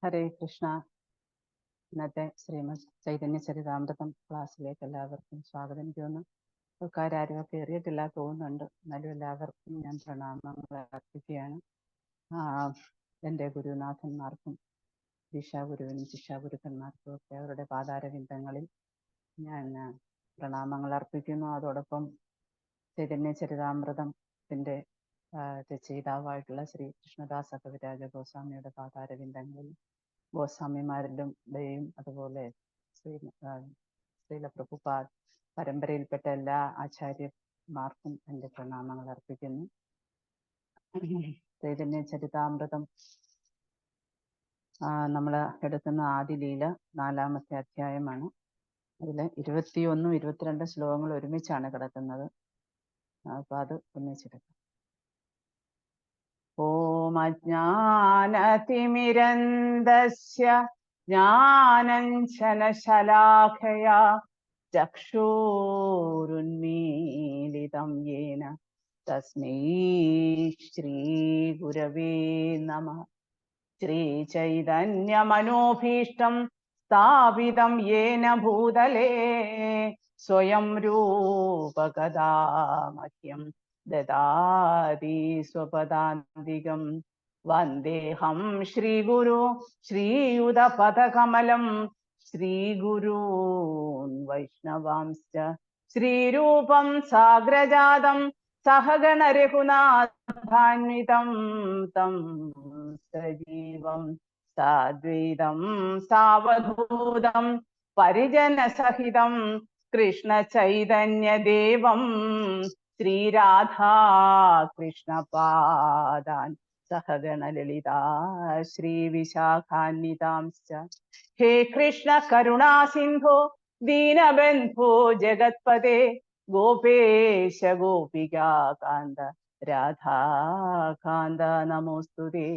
ഹരേ കൃഷ്ണ. ഇന്നത്തെ ശ്രീമദ് ചൈതന്യ ചരിതാമൃതം ക്ലാസ്സിലേക്ക് എല്ലാവർക്കും സ്വാഗതം. എനിക്ക് തോന്നുന്നു ആൾക്കാരും കയറിയിട്ടില്ല തോന്നുന്നുണ്ട്. എന്നാലും എല്ലാവർക്കും ഞാൻ പ്രണാമങ്ങൾ അർപ്പിക്കുകയാണ്. എൻ്റെ ഗുരുനാഥന്മാർക്കും ദീക്ഷാഗുരുവിനും ശിക്ഷാഗുരുക്കന്മാർക്കും ഒക്കെ അവരുടെ പാതാരവിന്ദങ്ങളിൽ ഞാൻ പ്രണാമങ്ങൾ അർപ്പിക്കുന്നു. അതോടൊപ്പം ചൈതന്യ ചരിതാമൃതത്തിൻ്റെ രചയിതാവായിട്ടുള്ള ശ്രീ കൃഷ്ണദാസ കവിരാജ ഗോസ്വാമിയുടെ പാതാരവിന്ദങ്ങളിൽ ഗോസ്വാമിമാരുടെയും അതുപോലെ ശ്രീല പ്രഭുപാദ് പരമ്പരയിൽപ്പെട്ട എല്ലാ ആചാര്യന്മാർക്കും എൻ്റെ പ്രണാമങ്ങൾ അർപ്പിക്കുന്നു. ചൈതന്യ ചരിതാമൃതം നമ്മൾ എടുക്കുന്ന ആദിലീല 4-ാമത്തെ അധ്യായമാണ്. അതിൽ 21, 22 ശ്ലോകങ്ങൾ ഒരുമിച്ചാണ് കിടക്കുന്നത്. അപ്പോൾ അത് ഒന്നിച്ചെടുക്കാം. ഓം അജ്ഞാനതിമിരന്തസ്യ ജ്ഞാനഞ്ജനശലാഖയാ ചക്ഷുരുന്മീലിതം യേന തസ്മൈ ശ്രീഗുരവേ നമഃ. ശ്രീചൈതന്യമനോഭീഷ്ടം സ്ഥാപിതം യേന ഭൂതലേ സ്വയം രൂപകഥാ മഹ്യം ദദാതി സ്വപദാന്തികം. വന്ദേഹം ശ്രീഗുരു ശ്രീയുതപദകമലം ശ്രീഗുരൂൻ വൈഷ്ണവാംശ്ച ശ്രീരൂപം സാഗ്രജാതം സഹഗണ രഘുനാഥാന്വിതം തം സജീവം സാദ്വൈതം സാവധൂതം പരിജനസഹിതം കൃഷ്ണ ചൈതന്യദേവം ശ്രീരാധാ കൃഷ്ണപാദാൻ സഹഗണ ലളിതാ ശ്രീവിശാഖാന്വിതാംശ്ച. ഹേ കൃഷ്ണ കരുണാ സിന്ധോ ദീനബന്ധോ ജഗത്പദേ ഗോപേശ ഗോപികാകാന്ത രാധാകാന്ത നമോസ്തുതേ.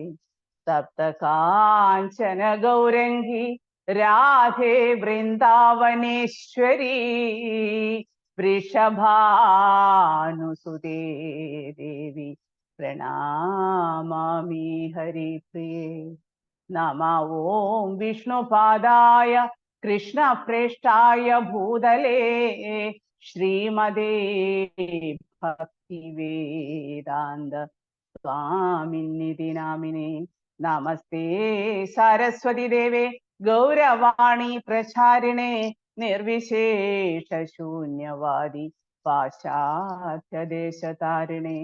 തപ്ത കാഞ്ചന ഗൗരംഗി രാധേ വൃന്ദാവനേശ്വരി വൃഷഭാനുസുതേ ദേവി പ്രണാമാമി ഹരിപ്രിയേ. നമോ ഓം വിഷ്ണുപാദായ കൃഷ്ണപ്രേഷ്ഠായ ഭൂതലേ ശ്രീമതേ ഭക്തിവേദാന്ത സ്വാമിന്നിതി നാമിനേ. നമസ്തേ സരസ്വതി ദേവേ ഗൗരവാണി പ്രചാരിണേ നിർവിശേഷ ശൂന്യവാദി പാശ്ചാത്യദേശതാരിണേ.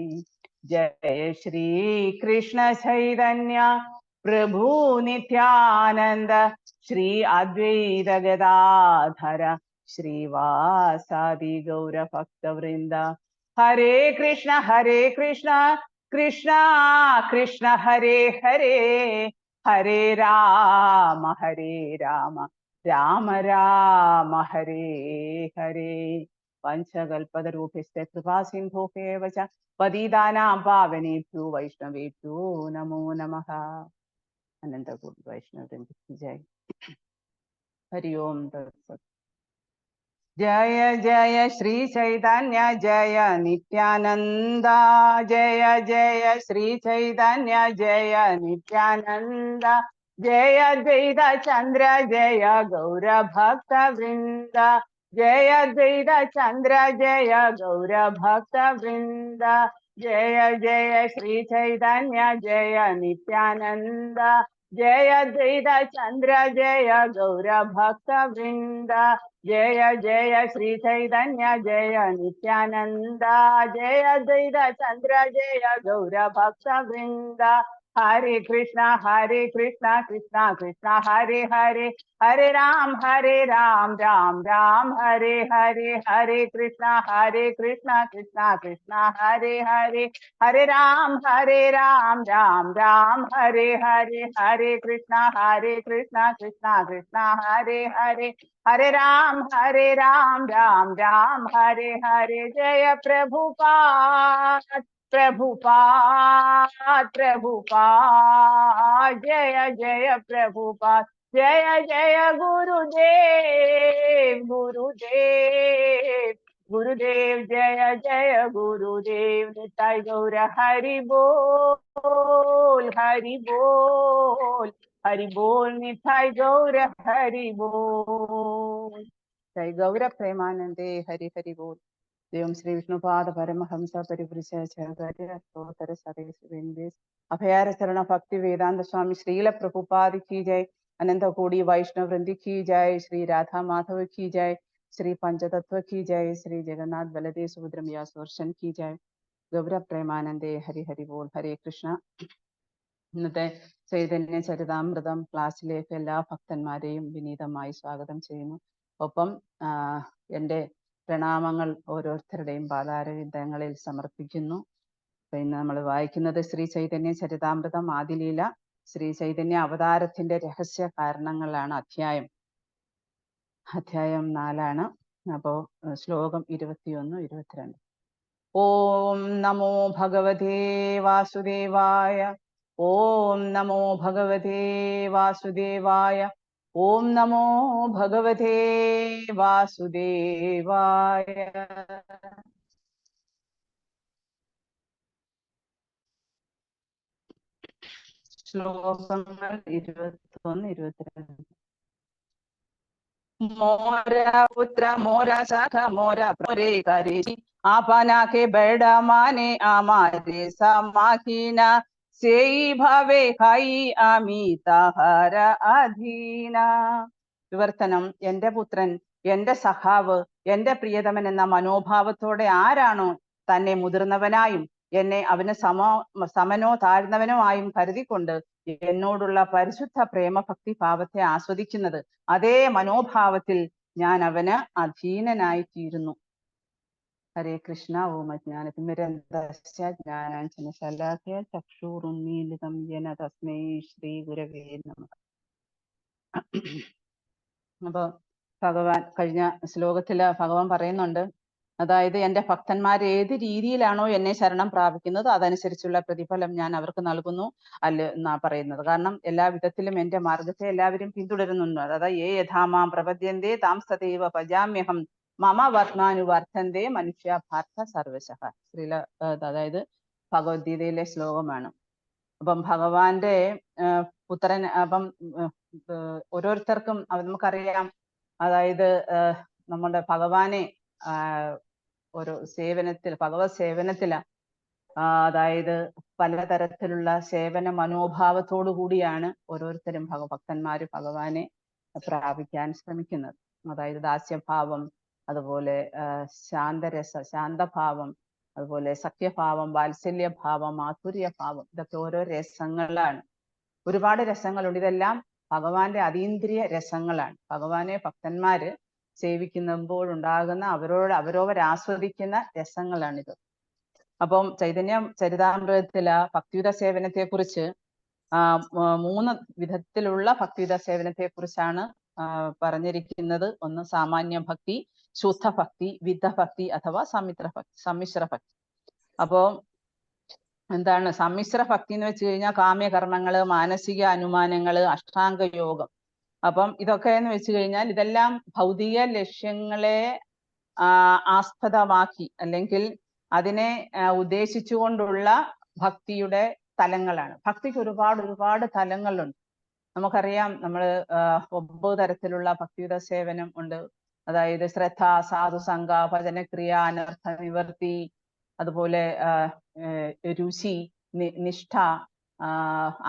ജയ ശ്രീ കൃഷ്ണ ചൈതന്യ പ്രഭു നിത്യാനന്ദ ശ്രീ അദ്വൈത ഗദാധര ശ്രീവാസാദി ഗൗരഭക്തവൃന്ദ. ഹരേ കൃഷ്ണ കൃഷ്ണ കൃഷ്ണ ഹരേ ഹരേ ഹരേ രാമ രാമ രാമ ഹരേ ഹരേ. പഞ്ചകൽപതരൂപിസ്ഥ കൃപാസിന്ധോഃ ച പതിതാനാം പാവനേഭ്യോ വൈഷ്ണവേഭ്യോ നമോ നമഃ. അനന്തകോടി വൈഷ്ണവവൃന്ദ ജയ്. ഹരി ഓം തത്സത്. ജയ ജയ ശ്രീ ചൈതന്യ ജയ നിത്യാനന്ദ. ജയ ജയ ശ്രീ ചൈതന്യ ജയ നിത്യാനന്ദ. ജയ ദ്വൈത ചന്ദ്ര ജയ ഗൗരഭക്ത വൃന്ദ. ജയ ദ്വൈത ചന്ദ്ര ജയ ഗൗരഭക്ത വൃന്ദ. ജയ ജയ ശ്രീ ചൈതന്യ ജയ നിത്യാനന്ദ. ജയ ദ്വൈത ചന്ദ്ര ജയ ഗൗരഭക്ത വൃന്ദ. ജയ ജയ ശ്രീ ചൈതന്യ ജയ നിത്യാനന്ദ. ജയ ദ്വൈത ചന്ദ്ര ജയ ഗൗരഭക്ത വൃന്ദ. ഹരേ കൃഷ്ണ കൃഷ്ണ കൃഷ്ണ ഹരേ ഹരേ ഹരേ രാം രാം രാം ഹരേ ഹരേ. ഹരേ കൃഷ്ണ കൃഷ്ണ കൃഷ്ണ ഹരേ ഹരേ ഹരേ രാം രാം രാം ഹരേ ഹരേ. ഹരേ കൃഷ്ണ കൃഷ്ണ കൃഷ്ണ ഹരേ ഹരേ ഹരേ രാം രാം ഹരേ ഹരേ. ജയ പ്രഭുപാദ് प्रभुपाद जय जय प्रभुपाद. जय जय गुरुदेव गुरुदेव जय जय गुरुदेव. निताय गौर हरि बोल हरि बोल निताई गौर हरि बोल। जय गौर प्रेमानंदे हरि हरि बोल। देवं श्री विष्णुपाद परमहंस परिवृषाचार्य सरेश अभयार चरण भक्ति वेदांत स्वामी श्रील प्रभुपाद की जय। अनंत कोटि वैष्णव वृंद की जय। श्री राधा माधव की जय। श्री पंचतत्व की जय। श्री जगन्नाथ बलदेव सुभद्र व्यासवर्षन की जय। गौर प्रेमानंदे हरि हरि बोल। हरे कृष्ण। ഇന്നത്തെ ചൈതന്യ ചരിതാമൃതം ക്ലാസ്സിലേക്ക് എല്ലാ ഭക്തന്മാരെയും വിനീതമായി സ്വാഗതം ചെയ്യുന്നു. ഒപ്പം എൻ്റെ പ്രണാമങ്ങൾ ഓരോരുത്തരുടെയും പാതാരവിന്ദങ്ങളിൽ സമർപ്പിക്കുന്നു. ഇന്ന് നമ്മൾ വായിക്കുന്നത് ശ്രീ ചൈതന്യ ചരിതാമൃതം ആദിലീല ശ്രീ ചൈതന്യ അവതാരത്തിന്റെ രഹസ്യ കാരണങ്ങളാണ്. അധ്യായം 4. അപ്പോ ശ്ലോകം 21, 22. ഓം നമോ ഭഗവതേ വാസുദേവായ. ഓം നമോ ഭഗവതേ വാസുദേവായ. ഓം നമോ ഭഗവതേ വാസുദേവായ. ശ്ലോകങ്ങൾ 21, 22. मोरा पुत्र मोरा शाखा मोरा प्रे करे आपना के बड़ा माने आमारे समाखीना सेई भावे खाई आमी ताहार अधीना. വിവർത്തനം. എന്റെ പുത്രൻ, എന്റെ സഖാവ്, എന്റെ പ്രിയതമൻ എന്ന മനോഭാവത്തോടെ ആരാണോ തന്നെ മുതിർന്നവനായും എന്നെ അവന് സമനോ താഴ്ന്നവനോ ആയും കരുതിക്കൊണ്ട് എന്നോടുള്ള പരിശുദ്ധ പ്രേമഭക്തി ഭാവത്തെ ആസ്വദിക്കുന്നത്, അതേ മനോഭാവത്തിൽ ഞാൻ അവന് അധീനനായി തീരുന്നു. ഹരേ കൃഷ്ണ. ഓം അജ്ഞാനതിമിരന്തസ്യ ജ്ഞാനാഞ്ജനശലാഖ്യ ചക്ഷുരുന്മീലിതം യേന തസ്മൈ ശ്രീ ഗുരവേ നമഃ. അപ്പൊ ഭഗവാൻ കഴിഞ്ഞ ശ്ലോകത്തില് ഭഗവാൻ പറയുന്നുണ്ട്, അതായത് എൻ്റെ ഭക്തന്മാർ ഏത് രീതിയിലാണോ എന്നെ ശരണം പ്രാപിക്കുന്നത് അതനുസരിച്ചുള്ള പ്രതിഫലം ഞാൻ അവർക്ക് നൽകുന്നു എന്നാ പറയുന്നത്. കാരണം എല്ലാ വിധത്തിലും എൻ്റെ മാർഗത്തെ എല്ലാവരും പിന്തുടരുന്നുണ്ട്. അതായത് ഏ യഥാമാം പ്രപദ്യന്തേ താം സദൈവ ഭജാമ്യഹം മമ വർത്തമാനുവർത്തന്തേ മനുഷ്യ പാർത്ഥ സർവശഃ. അതായത് ഭഗവത്ഗീതയിലെ ശ്ലോകമാണ്. അപ്പം ഭഗവാന്റെ പുത്രൻ, അപ്പം ഓരോരുത്തർക്കും നമുക്കറിയാം, അതായത് നമ്മുടെ ഭഗവാനെ ഒരു ഭഗവത് സേവനത്തില് അതായത് പലതരത്തിലുള്ള സേവന മനോഭാവത്തോടു കൂടിയാണ് ഓരോരുത്തരും ഭക്തന്മാര് ഭഗവാനെ പ്രാപിക്കാൻ ശ്രമിക്കുന്നത്. അതായത് ദാസ്യഭാവം, അതുപോലെ ശാന്തഭാവം, അതുപോലെ സഖ്യഭാവം, വാത്സല്യഭാവം, മാധുര്യഭാവം, ഇതൊക്കെ ഓരോ രസങ്ങളാണ്. ഒരുപാട് രസങ്ങളുണ്ട്. ഇതെല്ലാം ഭഗവാന്റെ അതീന്ദ്രിയ രസങ്ങളാണ്. ഭഗവാനെ ഭക്തന്മാര് സേവിക്കുമ്പോഴുണ്ടാകുന്ന അവരവരാസ്വദിക്കുന്ന രസങ്ങളാണിത്. അപ്പം ചൈതന്യ ചരിതാമൃതത്തില് ഭക്തിയുത സേവനത്തെ കുറിച്ച് 3 വിധത്തിലുള്ള ഭക്തിയുത സേവനത്തെ കുറിച്ചാണ് പറഞ്ഞിരിക്കുന്നത്. ഒന്ന് സാമാന്യ ഭക്തി, ശുദ്ധഭക്തി, വിദ്ധഭക്തി അഥവാ സമ്മിശ്ര ഭക്തി. അപ്പോ എന്താണ് സമ്മിശ്ര ഭക്തി എന്ന് വെച്ച് കഴിഞ്ഞാൽ കാമ്യകർമ്മങ്ങള്, മാനസിക അനുമാനങ്ങള്, അഷ്ടാംഗ യോഗം. അപ്പം ഇതൊക്കെ എന്ന് വെച്ച് കഴിഞ്ഞാൽ ഇതെല്ലാം ഭൗതിക ലക്ഷ്യങ്ങളെ ആസ്പദമാക്കി അല്ലെങ്കിൽ അതിനെ ഉദ്ദേശിച്ചുകൊണ്ടുള്ള ഭക്തിയുടെ തലങ്ങളാണ്. ഭക്തിക്ക് ഒരുപാട് തലങ്ങളുണ്ട്. നമുക്കറിയാം, നമ്മൾ 9 തരത്തിലുള്ള ഭക്തിയുത സേവനം ഉണ്ട്. അതായത് ശ്രദ്ധ, സാധുസംഗ, ഭജനക്രിയ, അനർത്ഥ നിവർത്തി, അതുപോലെ രുചി, നിഷ്ഠ,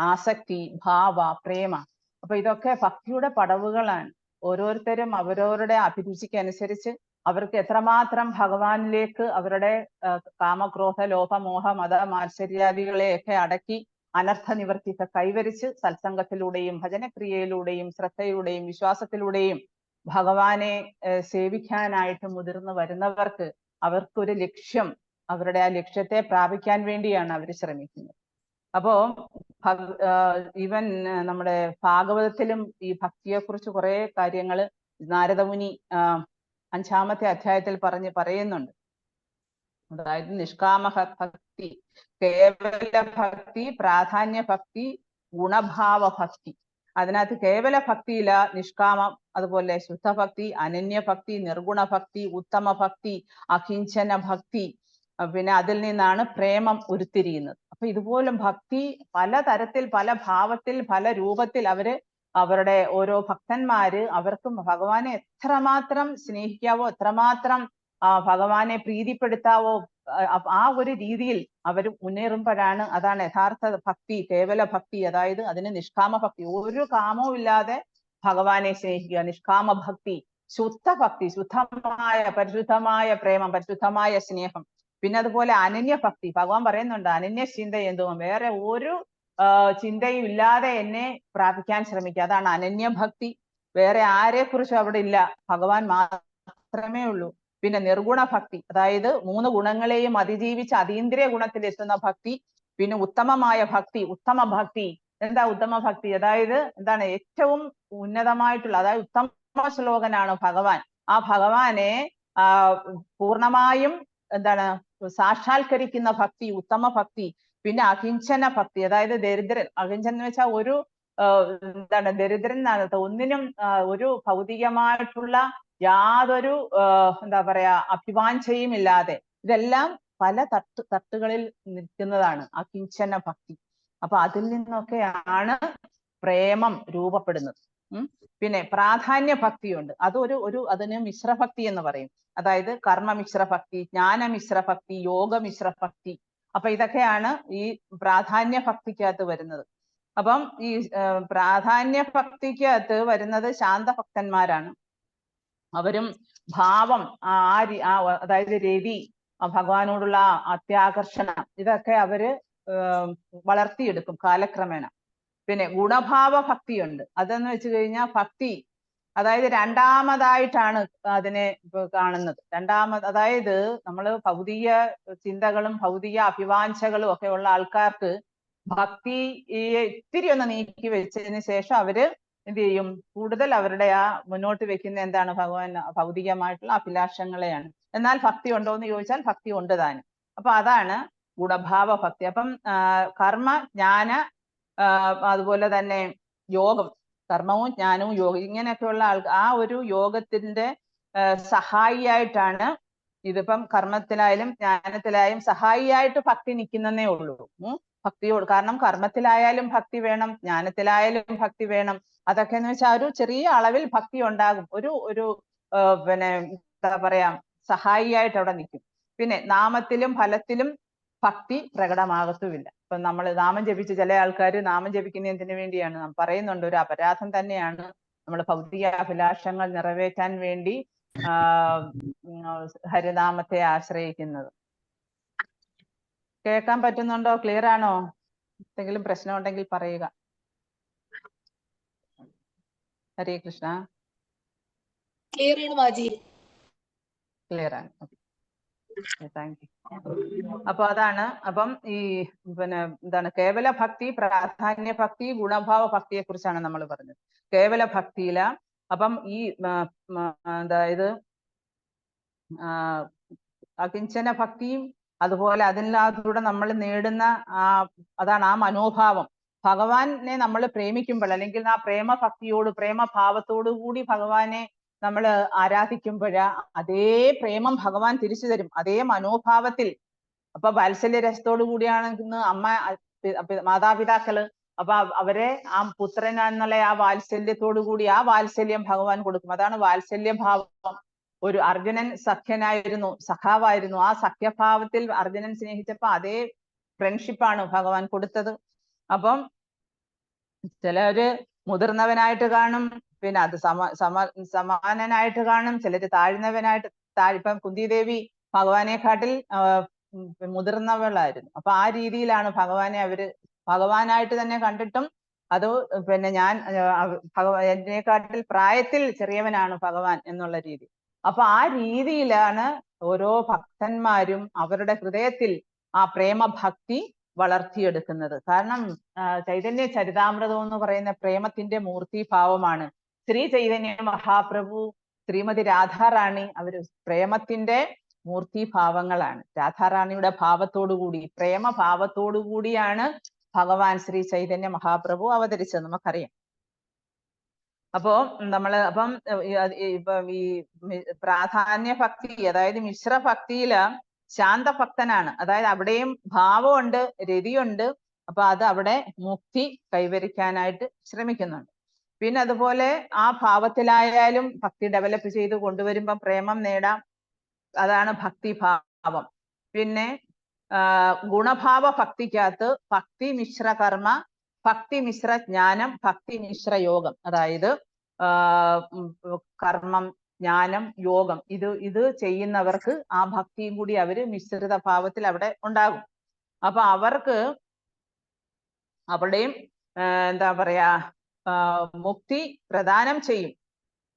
ആസക്തി, ഭാവ, പ്രേമ. അപ്പൊ ഇതൊക്കെ ഭക്തിയുടെ പടവുകളാണ്. ഓരോരുത്തരും അവരവരുടെ അഭിരുചിക്കനുസരിച്ച് അവർക്ക് എത്രമാത്രം ഭഗവാനിലേക്ക് അവരുടെ കാമക്രോധ ലോഭ മോഹ മത മാത്സര്യാദികളെയൊക്കെ അടക്കി അനർത്ഥ നിവർത്തിയൊക്കെ കൈവരിച്ച് സത്സംഗത്തിലൂടെയും ഭജനക്രിയയിലൂടെയും ശ്രദ്ധയിലൂടെയും വിശ്വാസത്തിലൂടെയും ഭഗവാനെ സേവിക്കാനായിട്ട് മുതിർന്നു വരുന്നവർക്ക് അവർക്കൊരു ലക്ഷ്യം, അവരുടെ ആ ലക്ഷ്യത്തെ പ്രാപിക്കാൻ വേണ്ടിയാണ് അവർ ശ്രമിക്കുന്നത്. അപ്പോ ഈവൻ നമ്മുടെ ഭാഗവതത്തിലും ഈ ഭക്തിയെ കുറിച്ച് കുറെ കാര്യങ്ങൾ നാരദമുനി 5-ാമത്തെ അധ്യായത്തിൽ പറയുന്നുണ്ട്. അതായത് നിഷ്കാമ ഭക്തി, കേവല ഭക്തി, പ്രാധാന്യ ഭക്തി, ഗുണഭാവ ഭക്തി. അതിനകത്ത് കേവല ഭക്തിയില നിഷ്കാമം, അതുപോലെ ശുദ്ധഭക്തി, അനന്യഭക്തി, നിർഗുണ ഭക്തി, ഉത്തമ ഭക്തി, അകിഞ്ചന ഭക്തി, പിന്നെ അതിൽ നിന്നാണ് പ്രേമം ഉരുത്തിരിയുന്നത്. അപ്പൊ ഇതുപോലെ ഭക്തി പലതരത്തിൽ, പല ഭാവത്തിൽ, പല രൂപത്തിൽ അവരുടെ ഓരോ ഭക്തന്മാര് അവർക്ക് ഭഗവാനെ എത്രമാത്രം സ്നേഹിക്കാവോ, എത്രമാത്രം ഭഗവാനെ പ്രീതിപ്പെടുത്താവോ, ആ ഒരു രീതിയിൽ അവർ മുന്നേറുമ്പോഴാണ്, അതാണ് യഥാർത്ഥ ഭക്തി, കേവല ഭക്തി. അതായത് അതിന് നിഷ്കാമ ഭക്തി, ഒരു കാമവും ഇല്ലാതെ ഭഗവാനെ സ്നേഹിക്കുക, നിഷ്കാമ ഭക്തി, ശുദ്ധ ഭക്തി, ശുദ്ധമായ പരിശുദ്ധമായ പ്രേമം, പരിശുദ്ധമായ സ്നേഹം. പിന്നെ അതുപോലെ അനന്യ ഭക്തി, ഭഗവാൻ പറയുന്നുണ്ട് അനന്യ ചിന്ത എന്തും, വേറെ ഒരു ചിന്തയും ഇല്ലാതെ എന്നെ പ്രാപിക്കാൻ ശ്രമിക്കുക, അതാണ് അനന്യ ഭക്തി. വേറെ ആരെ കുറിച്ചും അവിടെ ഇല്ല, ഭഗവാൻ മാത്രമേ ഉള്ളൂ. പിന്നെ നിർഗുണ ഭക്തി, അതായത് 3 ഗുണങ്ങളെയും അതിജീവിച്ച് അതീന്ദ്രിയ ഗുണത്തിൽ എത്തുന്ന ഭക്തി. പിന്നെ ഉത്തമമായ ഭക്തി, ഉത്തമ ഭക്തി. എന്താ ഉത്തമ ഭക്തി? അതായത് എന്താണ്? ഏറ്റവും ഉന്നതമായിട്ടുള്ള, അതായത് ഉത്തമ ശ്ലോകനാണ് ഭഗവാൻ. ആ ഭഗവാനെ പൂർണ്ണമായും എന്താണ് സാക്ഷാത്കരിക്കുന്ന ഭക്തി, ഉത്തമ ഭക്തി. പിന്നെ അകിഞ്ചന ഭക്തി, അതായത് ദരിദ്രൻ, അകിഞ്ചൻ എന്ന് വെച്ചാൽ ഒരു എന്താണ് ദരിദ്രൻ, ഒന്നിനും ഒരു ഭൗതികമായിട്ടുള്ള യാതൊരു എന്താ പറയാ അഭിവാഞ്ചയും ഇല്ലാതെ, ഇതെല്ലാം പല തട്ടുകളിൽ നിൽക്കുന്നതാണ് അകിഞ്ചന ഭക്തി. അപ്പൊ അതിൽ നിന്നൊക്കെയാണ് പ്രേമം രൂപപ്പെടുന്നത്. പിന്നെ പ്രാധാന്യ ഭക്തിയുണ്ട്, അതിന് മിശ്രഭക്തി എന്ന് പറയും. അതായത് കർമ്മ മിശ്രഭക്തി, ജ്ഞാന മിശ്രഭക്തി, യോഗ മിശ്രഭക്തി. അപ്പൊ ഇതൊക്കെയാണ് ഈ പ്രാധാന്യ ഭക്തിക്കകത്ത് വരുന്നത്. അപ്പം ഈ പ്രാധാന്യ ഭക്തിക്കകത്ത് വരുന്നത് ശാന്തഭക്തന്മാരാണ്. അവരും ഭാവം, അതായത് രതി, ഭഗവാനോടുള്ള അത്യാകർഷണം, ഇതൊക്കെ അവര് വളർത്തിയെടുക്കും കാലക്രമേണ. പിന്നെ ഗുണഭാവ ഭക്തിയുണ്ട്. അതെന്ന് വെച്ച് കഴിഞ്ഞാൽ ഭക്തി, അതായത് രണ്ടാമതായിട്ടാണ് അതിനെ കാണുന്നത്. അതായത് നമ്മൾ ഭൗതിക ചിന്തകളും ഭൗതിക അഭിവാഞ്ചകളും ഒക്കെ ഉള്ള ആൾക്കാർക്ക് ഭക്തിയെ ഇത്തിരി ഒന്ന് നീക്കി വെച്ചതിന് ശേഷം അവര് എന്ത് ചെയ്യും? കൂടുതൽ അവരുടെ മുന്നോട്ട് വെക്കുന്ന എന്താണ്? ഭൗതികമായിട്ടുള്ള അഭിലാഷങ്ങളെയാണ്. എന്നാൽ ഭക്തി ഉണ്ടോ എന്ന് ചോദിച്ചാൽ ഭക്തി ഉണ്ട് താനും. അപ്പൊ അതാണ് ഗുണഭാവ ഭക്തി. അപ്പം കർമ്മ, ജ്ഞാന, അതുപോലെ തന്നെ യോഗം, കർമ്മവും ജ്ഞാനവും യോഗം, ഇങ്ങനെയൊക്കെയുള്ള ആ ഒരു യോഗത്തിന്റെ സഹായിയായിട്ടാണ് ഇതിപ്പം കർമ്മത്തിലായാലും ജ്ഞാനത്തിലായാലും സഹായിയായിട്ട് ഭക്തി നിൽക്കുന്നതേ ഉള്ളൂ. ഭക്തിയോട്, കാരണം കർമ്മത്തിലായാലും ഭക്തി വേണം, ജ്ഞാനത്തിലായാലും ഭക്തി വേണം. അതൊക്കെ എന്ന് വെച്ചാൽ ഒരു ചെറിയ അളവിൽ ഭക്തി ഉണ്ടാകും, ഒരു പിന്നെ എന്താ പറയാ സഹായിയായിട്ട് അവിടെ നിൽക്കും. പിന്നെ നാമത്തിലും ഫലത്തിലും ഭക്തി പ്രകടമാകത്തുമില്ല. ഇപ്പൊ നമ്മൾ നാമം ജപിച്ച്, ചില ആൾക്കാർ നാമം ജപിക്കുന്ന എന്തിനു വേണ്ടിയാണ്? പറയുന്നുണ്ട്, ഒരു അപരാധം തന്നെയാണ് നമ്മൾ ഭൗതിക അഭിലാഷങ്ങൾ നിറവേറ്റാൻ വേണ്ടി ഹരിനാമത്തെ ആശ്രയിക്കുന്നത്. കേൾക്കാൻ പറ്റുന്നുണ്ടോ? ക്ലിയർ ആണോ? എന്തെങ്കിലും പ്രശ്നം ഉണ്ടെങ്കിൽ പറയുക. ഹരേ കൃഷ്ണ. ക്ലിയർ ആണ് മാജി. ക്ലിയർ ആണ്. Thank you. അപ്പൊ അതാണ്. അപ്പം ഈ പിന്നെ എന്താണ് കേവല ഭക്തി, പ്രാധാന്യ ഭക്തി, ഗുണഭാവ ഭക്തിയെ കുറിച്ചാണ് നമ്മൾ പറഞ്ഞത്. കേവല ഭക്തിയില അപ്പം ഈ അതായത് അകിഞ്ചന ഭക്തിയും അതുപോലെ അതിനകത്തൂടെ നമ്മൾ നേടുന്ന അതാണ് ആ മനോഭാവം. ഭഗവാനെ നമ്മൾ പ്രേമിക്കുമ്പോൾ, അല്ലെങ്കിൽ ആ പ്രേമഭക്തിയോട്, പ്രേമഭാവത്തോടു കൂടി ഭഗവാനെ നമ്മൾ ആരാധിക്കുമ്പോഴ അതേ പ്രേമം ഭഗവാൻ തിരിച്ചു തരും, അതേ മനോഭാവത്തിൽ. അപ്പൊ വാത്സല്യ രസത്തോടു കൂടിയാണ് ഇന്ന് മാതാപിതാക്കള്, അപ്പൊ അവരെ ആ പുത്രൻ എന്നുള്ള ആ വാത്സല്യത്തോടു കൂടി ആ വാത്സല്യം ഭഗവാൻ കൊടുക്കും. അതാണ് വാത്സല്യഭാവം. ഒരു അർജുനൻ സഖ്യനായിരുന്നു, സഖാവായിരുന്നു. ആ സഖ്യഭാവത്തിൽ അർജുനൻ സ്നേഹിച്ചപ്പോ അതേ ഫ്രണ്ട്ഷിപ്പാണ് ഭഗവാൻ കൊടുത്തത്. അപ്പം ചിലര് മുതിർന്നവനായിട്ട് കാണും, പിന്നെ അത് സമാനനായിട്ട് കാണും, ചിലര് താഴ്ന്നവനായിട്ട്. ഇപ്പം കുന്തിദേവി ഭഗവാനെക്കാട്ടിൽ മുതിർന്നവളായിരുന്നു. അപ്പൊ ആ രീതിയിലാണ് ഭഗവാനെ അവര് ഭഗവാനായിട്ട് തന്നെ കണ്ടിട്ടും, അത് പിന്നെ ഞാൻ എന്നെക്കാട്ടിൽ പ്രായത്തിൽ ചെറിയവനാണ് ഭഗവാൻ എന്നുള്ള രീതി. അപ്പൊ ആ രീതിയിലാണ് ഓരോ ഭക്തന്മാരും അവരുടെ ഹൃദയത്തിൽ ആ പ്രേമഭക്തി വളർത്തിയെടുക്കുന്നത്. കാരണം ചൈതന്യ ചരിതാമൃതം എന്ന് പറയുന്ന പ്രേമത്തിന്റെ മൂർത്തിഭാവമാണ്. ശ്രീ ചൈതന്യ മഹാപ്രഭു, ശ്രീമതി രാധാറാണി, അവര് പ്രേമത്തിന്റെ മൂർത്തിഭാവങ്ങളാണ്. രാധാറാണിയുടെ ഭാവത്തോടുകൂടി, പ്രേമഭാവത്തോടു കൂടിയാണ് ഭഗവാൻ ശ്രീ ചൈതന്യ മഹാപ്രഭു അവതരിച്ചത്, നമുക്കറിയാം. അപ്പോ ഈ പ്രാധാന്യ ഭക്തി, അതായത് മിശ്രഭക്തിയില് ശാന്തഭക്തനാണ്. അതായത് അവിടെയും ഭാവമുണ്ട്, രതിയുണ്ട്. അപ്പൊ അത് അവിടെ മുക്തി കൈവരിക്കാനായിട്ട് ശ്രമിക്കുന്നുണ്ട്. പിന്നെ അതുപോലെ ആ ഭാവത്തിലായാലും ഭക്തി ഡെവലപ്പ് ചെയ്ത് കൊണ്ടുവരുമ്പോൾ പ്രേമം നേടാം. അതാണ് ഭക്തിഭാവം. പിന്നെ ഗുണഭാവ ഭക്തിക്കകത്ത് ഭക്തി മിശ്ര കർമ്മ, ഭക്തി മിശ്ര ജ്ഞാനം, ഭക്തി മിശ്ര യോഗം. അതായത് കർമ്മം, ജ്ഞാനം, യോഗം ഇത് ചെയ്യുന്നവർക്ക് ആ ഭക്തിയും കൂടി അവര് മിശ്രിത ഭാവത്തിൽ അവിടെ ഉണ്ടാകും. അപ്പൊ അവർക്ക് അവിടെയും എന്താ പറയാ മുക്തി പ്രദാനം ചെയ്യും.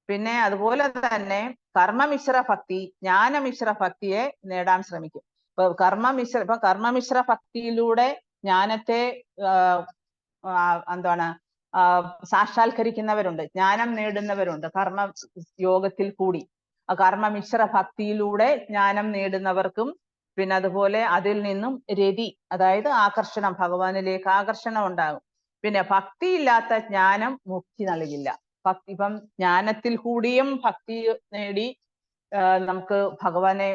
പിന്നെ അതുപോലെ തന്നെ കർമ്മമിശ്ര ഭക്തി, ജ്ഞാനമിശ്ര ഭക്തിയെ നേടാൻ ശ്രമിക്കും. ഇപ്പൊ കർമ്മമിശ്ര ഭക്തിയിലൂടെ ജ്ഞാനത്തെ എന്താണ് സാക്ഷാത്കരിക്കുന്നവരുണ്ട്, ജ്ഞാനം നേടുന്നവരുണ്ട് കർമ്മ യോഗത്തിൽ കൂടി. കർമ്മമിശ്ര ഭക്തിയിലൂടെ ജ്ഞാനം നേടുന്നവർക്കും പിന്നെ അതുപോലെ അതിൽ നിന്നും രതി, അതായത് ആകർഷണം, ഭഗവാനിലേക്ക് ആകർഷണം ഉണ്ടാകും. പിന്നെ ഭക്തിയില്ലാത്ത ജ്ഞാനം മുക്തി നൽകില്ല. ഇപ്പം ജ്ഞാനത്തിൽ കൂടിയും ഭക്തി നേടി നമുക്ക് ഭഗവാനെ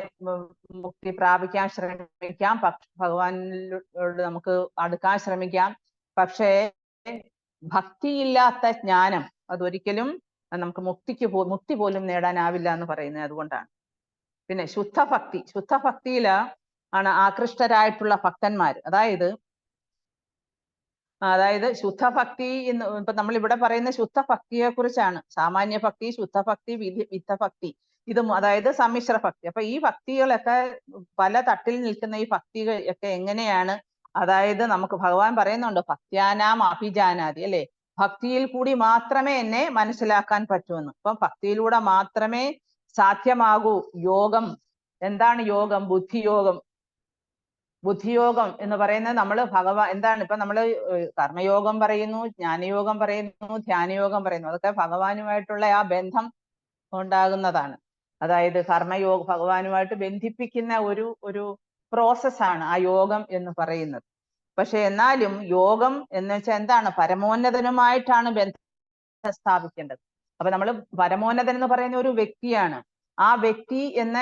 മുക്തി പ്രാപിക്കാൻ ശ്രമിക്കാം, ഭഗവാനിലോട് നമുക്ക് അടുക്കാൻ ശ്രമിക്കാം. പക്ഷേ ഭക്തിയില്ലാത്ത ജ്ഞാനം അതൊരിക്കലും നമുക്ക് മുക്തി പോലും നേടാനാവില്ല എന്ന് പറയുന്നത് അതുകൊണ്ടാണ്. പിന്നെ ശുദ്ധഭക്തിയില് ആണ് ആകൃഷ്ടരായിട്ടുള്ള ഭക്തന്മാർ. അതായത് ശുദ്ധഭക്തി ഇപ്പൊ നമ്മൾ ഇവിടെ പറയുന്ന ശുദ്ധഭക്തിയെ കുറിച്ചാണ്. സാമാന്യ ഭക്തി, ശുദ്ധഭക്തി, വിദ്ധഭക്തി, അതായത് സമ്മിശ്ര ഭക്തി. അപ്പൊ ഈ ഭക്തികളൊക്കെ പല തട്ടിൽ നിൽക്കുന്ന ഈ ഭക്തികൾ ഒക്കെ എങ്ങനെയാണ്, അതായത് നമുക്ക് ഭഗവാൻ പറയുന്നുണ്ട് ഭക്ത്യാനാം അഭിജാനാതി, അല്ലെ? ഭക്തിയിൽ കൂടി മാത്രമേ എന്നെ മനസ്സിലാക്കാൻ പറ്റൂന്ന്. അപ്പൊ ഭക്തിയിലൂടെ മാത്രമേ സാധ്യമാകൂ യോഗം. എന്താണ് യോഗം? ബുദ്ധിയോഗം എന്ന് പറയുന്നത് നമ്മൾ എന്താണ് ഇപ്പൊ നമ്മൾ കർമ്മയോഗം പറയുന്നു, ജ്ഞാനയോഗം പറയുന്നു, ധ്യാനയോഗം പറയുന്നു. അതൊക്കെ ഭഗവാനുമായിട്ടുള്ള ആ ബന്ധം ഉണ്ടാകുന്നതാണ്. അതായത് ഭഗവാനുമായിട്ട് ബന്ധിപ്പിക്കുന്ന ഒരു പ്രോസസ്സാണ് ആ യോഗം എന്ന് പറയുന്നത്. പക്ഷെ എന്നാലും യോഗം എന്ന് വെച്ചാൽ എന്താണ്? പരമോന്നതനുമായിട്ടാണ് ബന്ധം സ്ഥാപിക്കേണ്ടത്. അപ്പൊ നമ്മൾ പരമോന്നതൻ എന്ന് പറയുന്ന ഒരു വ്യക്തിയാണ്. ആ വ്യക്തി എന്ന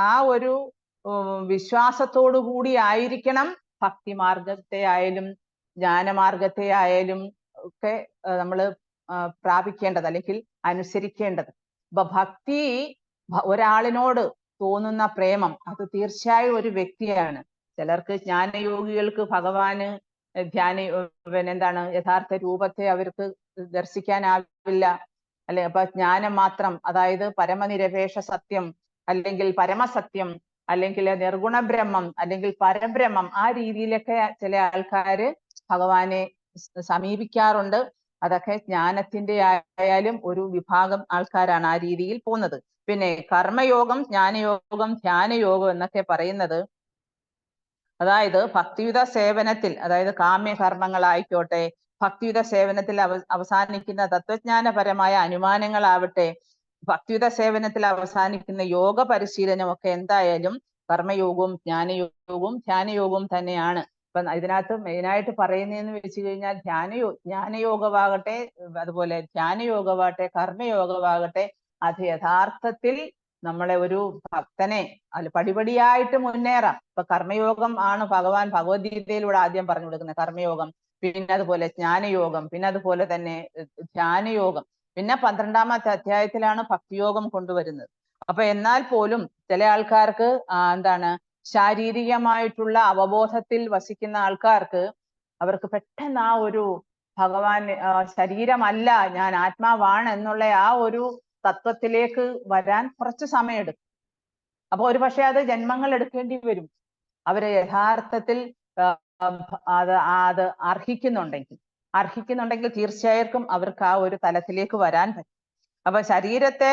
ആ ഒരു വിശ്വാസത്തോടു കൂടി ആയിരിക്കണം ഭക്തിമാർഗത്തെ ആയാലും ജ്ഞാനമാർഗത്തെ ആയാലും ഒക്കെ നമ്മൾ പ്രാപിക്കേണ്ടത് അല്ലെങ്കിൽ അനുസരിക്കേണ്ടത്. അപ്പൊ ഭക്തി ഒരാളിനോട് തോന്നുന്ന പ്രേമം അത് തീർച്ചയായും ഒരു വ്യക്തിയാണ്. ചിലർക്ക് ജ്ഞാനയോഗികൾക്ക് ഭഗവാന് എന്താണ് യഥാർത്ഥ രൂപത്തെ അവർക്ക് ദർശിക്കാനാവില്ല, അല്ലെ? അപ്പൊ ജ്ഞാനം മാത്രം, അതായത് പരമനിരപേക്ഷ സത്യം അല്ലെങ്കിൽ പരമസത്യം അല്ലെങ്കിൽ നിർഗുണബ്രഹ്മം അല്ലെങ്കിൽ പരബ്രഹ്മം, ആ രീതിയിലൊക്കെ ചില ആൾക്കാര് ഭഗവാനെ സമീപിക്കാറുണ്ട്. അതൊക്കെ ജ്ഞാനത്തിന്റെ ആയാലും ഒരു വിഭാഗം ആൾക്കാരാണ് ആ രീതിയിൽ പോകുന്നത്. പിന്നെ കർമ്മയോഗം, ജ്ഞാനയോഗം, ധ്യാനയോഗം എന്നൊക്കെ പറയുന്നത് അതായത് ഭക്തിയുത സേവനത്തിൽ, അതായത് കാമ്യകർമ്മങ്ങളായിക്കോട്ടെ, ഭക്തിയുത സേവനത്തിൽ അവസാനിക്കുന്ന തത്വജ്ഞാനപരമായ അനുമാനങ്ങളാവട്ടെ, ഭക്തിയുത സേവനത്തിൽ അവസാനിക്കുന്ന യോഗ പരിശീലനമൊക്കെ എന്തായാലും കർമ്മയോഗവും ജ്ഞാനയോഗവും ധ്യാനയോഗവും തന്നെയാണ്. ഇപ്പൊ ഇതിനകത്ത് മെയിനായിട്ട് പറയുന്നതെന്ന് വെച്ച് കഴിഞ്ഞാൽ ജ്ഞാനയോഗമാകട്ടെ, അതുപോലെ ധ്യാനയോഗമാകട്ടെ, കർമ്മയോഗമാകട്ടെ, അത് യഥാർത്ഥത്തിൽ നമ്മളെ ഒരു ഭക്തനെ പടിപടിയായിട്ട് മുന്നേറാം. ഇപ്പൊ കർമ്മയോഗം ആണ് ഭഗവാൻ ഭഗവത്ഗീതയിലൂടെ ആദ്യം പറഞ്ഞു കൊടുക്കുന്നത്, കർമ്മയോഗം. പിന്നെ അതുപോലെ ജ്ഞാനയോഗം, പിന്നെ അതുപോലെ തന്നെ ധ്യാനയോഗം, പിന്നെ 12ാമത്തെ അധ്യായത്തിലാണ് ഭക്തിയോഗം കൊണ്ടുവരുന്നത്. അപ്പൊ എന്നാൽ പോലും ചില ആൾക്കാർക്ക് എന്താണ് ശാരീരികമായിട്ടുള്ള അവബോധത്തിൽ വസിക്കുന്ന ആൾക്കാർക്ക് അവർക്ക് പെട്ടെന്ന് ആ ഒരു ഭഗവാൻ ശരീരമല്ല ഞാൻ ആത്മാവാണ് എന്നുള്ള ആ ഒരു തത്വത്തിലേക്ക് വരാൻ കുറച്ച് സമയമെടുക്കും. അപ്പൊ ഒരു പക്ഷെ അത് ജന്മങ്ങൾ എടുക്കേണ്ടി വരും അവരെ യഥാർത്ഥത്തിൽ അത് അർഹിക്കുന്നുണ്ടെങ്കിൽ തീർച്ചയായിട്ടും അവർക്ക് ആ ഒരു തലത്തിലേക്ക് വരാൻ പറ്റും. അപ്പൊ ശരീരത്തെ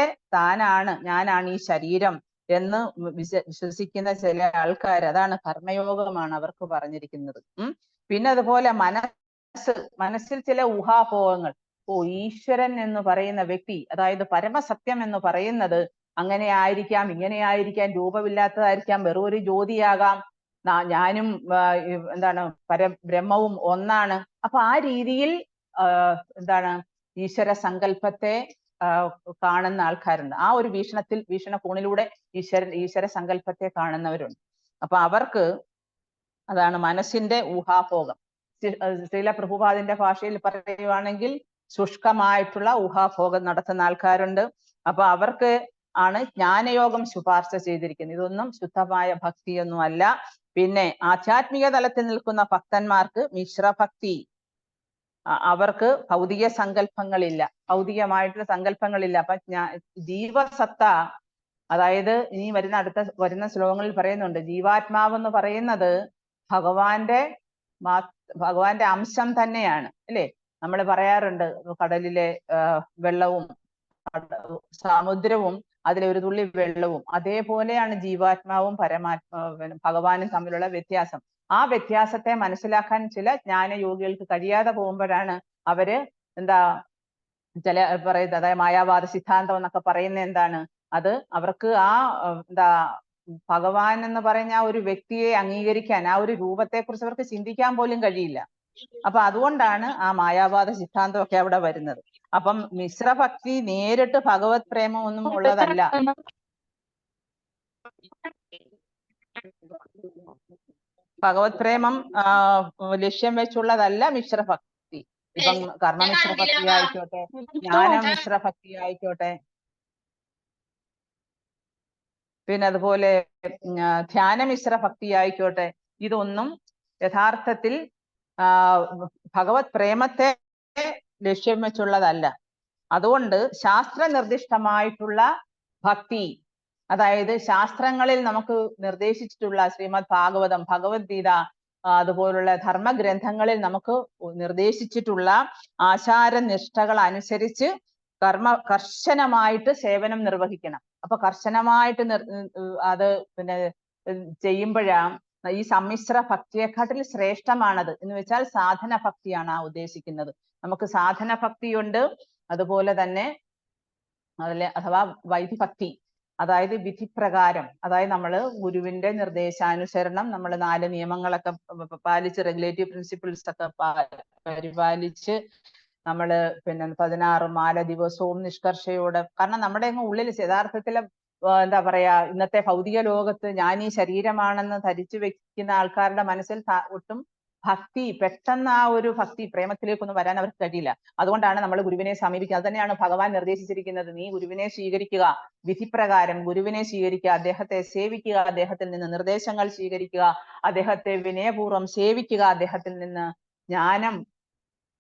ഞാനാണ് ഈ ശരീരം എന്ന് വിശ്വസിക്കുന്ന ചില ആൾക്കാർ, അതാണ് കർമ്മയോഗമാണ് അവർക്ക് പറഞ്ഞിരിക്കുന്നത്. പിന്നെ അതുപോലെ മനസ്സിൽ ചില ഊഹാപോഹങ്ങൾ. ഈശ്വരൻ എന്ന് പറയുന്ന വ്യക്തി, അതായത് പരമസത്യം എന്ന് പറയുന്നത് അങ്ങനെ ആയിരിക്കാം, ഇങ്ങനെ ആയിരിക്കാം, രൂപമില്ലാത്തതായിരിക്കാം, വെറും ഒരു ജ്യോതിയാകാം, ഞാനും എന്താണ് പരബ്രഹ്മവും ഒന്നാണ്. അപ്പൊ ആ രീതിയിൽ എന്താണ് ഈശ്വര സങ്കല്പത്തെ കാണുന്ന ആൾക്കാരുണ്ട്. ആ ഒരു വീക്ഷണകോണിലൂടെ ഈശ്വര സങ്കല്പത്തെ കാണുന്നവരുണ്ട്. അപ്പൊ അവർക്ക് അതാണ് മനസ്സിന്റെ ഊഹാഭോഗം. ശ്രീല പ്രഭുപാദിന്റെ ഭാഷയിൽ പറയുവാണെങ്കിൽ ശുഷ്കമായിട്ടുള്ള ഊഹാഭോഗം നടത്തുന്ന ആൾക്കാരുണ്ട്. അപ്പൊ അവർക്ക് ആണ് ജ്ഞാനയോഗം ശുപാർശ ചെയ്തിരിക്കുന്നത്. ഇതൊന്നും ശുദ്ധമായ ഭക്തിയൊന്നും അല്ല. പിന്നെ ആധ്യാത്മിക തലത്തിൽ നിൽക്കുന്ന ഭക്തന്മാർക്ക് മിശ്രഭക്തി, അവർക്ക് ഭൗതിക സങ്കല്പങ്ങളില്ല, ഭൗതികമായിട്ടുള്ള സങ്കല്പങ്ങളില്ല. അപ്പൊ ജീവസത്ത, അതായത് ഇനി വരുന്ന ശ്ലോകങ്ങളിൽ പറയുന്നുണ്ട്, ജീവാത്മാവെന്ന് പറയുന്നത് ഭഗവാന്റെ അംശം തന്നെയാണ്, അല്ലേ? നമ്മൾ പറയാറുണ്ട് കടലിലെ വെള്ളവും സമുദ്രവും അതിലെ ഒരു തുള്ളി വെള്ളവും, അതേപോലെയാണ് ജീവാത്മാവും ഭഗവാനും തമ്മിലുള്ള വ്യത്യാസം. ആ വ്യത്യാസത്തെ മനസ്സിലാക്കാൻ ചില ജ്ഞാനയോഗികൾക്ക് കഴിയാതെ പോകുമ്പോഴാണ് അവര് ചില പറയുന്നത്, അതായത് മായാവാദ സിദ്ധാന്തം എന്നൊക്കെ പറയുന്നത് എന്താണ്, അത് അവർക്ക് ഭഗവാൻ എന്ന് പറയുന്ന ആ ഒരു വ്യക്തിയെ അംഗീകരിക്കാൻ, ആ ഒരു രൂപത്തെ കുറിച്ച് അവർക്ക് ചിന്തിക്കാൻ പോലും കഴിയില്ല. അപ്പൊ അതുകൊണ്ടാണ് ആ മായാവാദ സിദ്ധാന്തം ഒക്കെ അവിടെ വരുന്നത്. അപ്പം മിശ്രഭക്തി നേരിട്ട് ഭഗവത് പ്രേമം ഒന്നും ഉള്ളതല്ല. ഭഗവത് പ്രേമം ലക്ഷ്യം വെച്ചുള്ളതല്ല മിശ്രഭക്തി. ഇപ്പം കർമ്മമിശ്രഭക്തി ആയിക്കോട്ടെ, ജ്ഞാനമിശ്രഭക്തി ആയിക്കോട്ടെ, പിന്നെ അതുപോലെ ധ്യാനമിശ്ര ഭക്തി ആയിക്കോട്ടെ, ഇതൊന്നും യഥാർത്ഥത്തിൽ ഭഗവത് പ്രേമത്തെ ലക്ഷ്യം വെച്ചുള്ളതല്ല. അതുകൊണ്ട് ശാസ്ത്ര നിർദ്ദിഷ്ടമായിട്ടുള്ള ഭക്തി, അതായത് ശാസ്ത്രങ്ങളിൽ നമുക്ക് നിർദ്ദേശിച്ചിട്ടുള്ള ശ്രീമദ് ഭാഗവതം, ഭഗവത്ഗീത, അതുപോലുള്ള ധർമ്മഗ്രന്ഥങ്ങളിൽ നമുക്ക് നിർദ്ദേശിച്ചിട്ടുള്ള ആചാരനിഷ്ഠകൾ അനുസരിച്ച് കർശനമായിട്ട് സേവനം നിർവഹിക്കണം. അപ്പൊ കർശനമായിട്ട് അത് പിന്നെ ചെയ്യുമ്പോഴാണ് ഈ സമ്മിശ്ര ഭക്തിയെക്കാട്ടിൽ ശ്രേഷ്ഠമാണത്. എന്ന് വെച്ചാൽ സാധന ഭക്തിയാണ് ആ ഉദ്ദേശിക്കുന്നത്. നമുക്ക് സാധന ഭക്തിയുണ്ട്, അതുപോലെ തന്നെ അഥവാ വൈദിഭക്തി, അതായത് വിധിപ്രകാരം, അതായത് നമ്മൾ ഗുരുവിന്റെ നിർദ്ദേശാനുസരണം നമ്മൾ 4 നിയമങ്ങളൊക്കെ പാലിച്ച്, റെഗുലേറ്റീവ് പ്രിൻസിപ്പിൾസ് ഒക്കെ പരിപാലിച്ച് നമ്മള് പിന്നെ 16 മാല ദിവസവും നിഷ്കർഷയോടെ, കാരണം നമ്മുടെ ഉള്ളിൽ യഥാർത്ഥത്തിൽ എന്താ പറയാ, ഇന്നത്തെ ഭൗതിക ലോകത്ത് ഞാൻ ഈ ശരീരമാണെന്ന് ധരിച്ചു വെക്കുന്ന ആൾക്കാരുടെ മനസ്സിൽ ഒട്ടും ഭക്തി, പെട്ടെന്ന് ആ ഒരു ഭക്തി പ്രേമത്തിലേക്കൊന്നും വരാൻ അവർക്ക് കഴിയില്ല. അതുകൊണ്ടാണ് നമ്മൾ ഗുരുവിനെ സമീപിക്കുക. അത് തന്നെയാണ് ഭഗവാൻ നിർദ്ദേശിച്ചിരിക്കുന്നത്. നീ ഗുരുവിനെ സ്വീകരിക്കുക, വിധിപ്രകാരം ഗുരുവിനെ സ്വീകരിക്കുക, അദ്ദേഹത്തെ സേവിക്കുക, അദ്ദേഹത്തിൽ നിന്ന് നിർദ്ദേശങ്ങൾ സ്വീകരിക്കുക, അദ്ദേഹത്തെ വിനയപൂർവ്വം സേവിക്കുക, അദ്ദേഹത്തിൽ നിന്ന് ജ്ഞാനം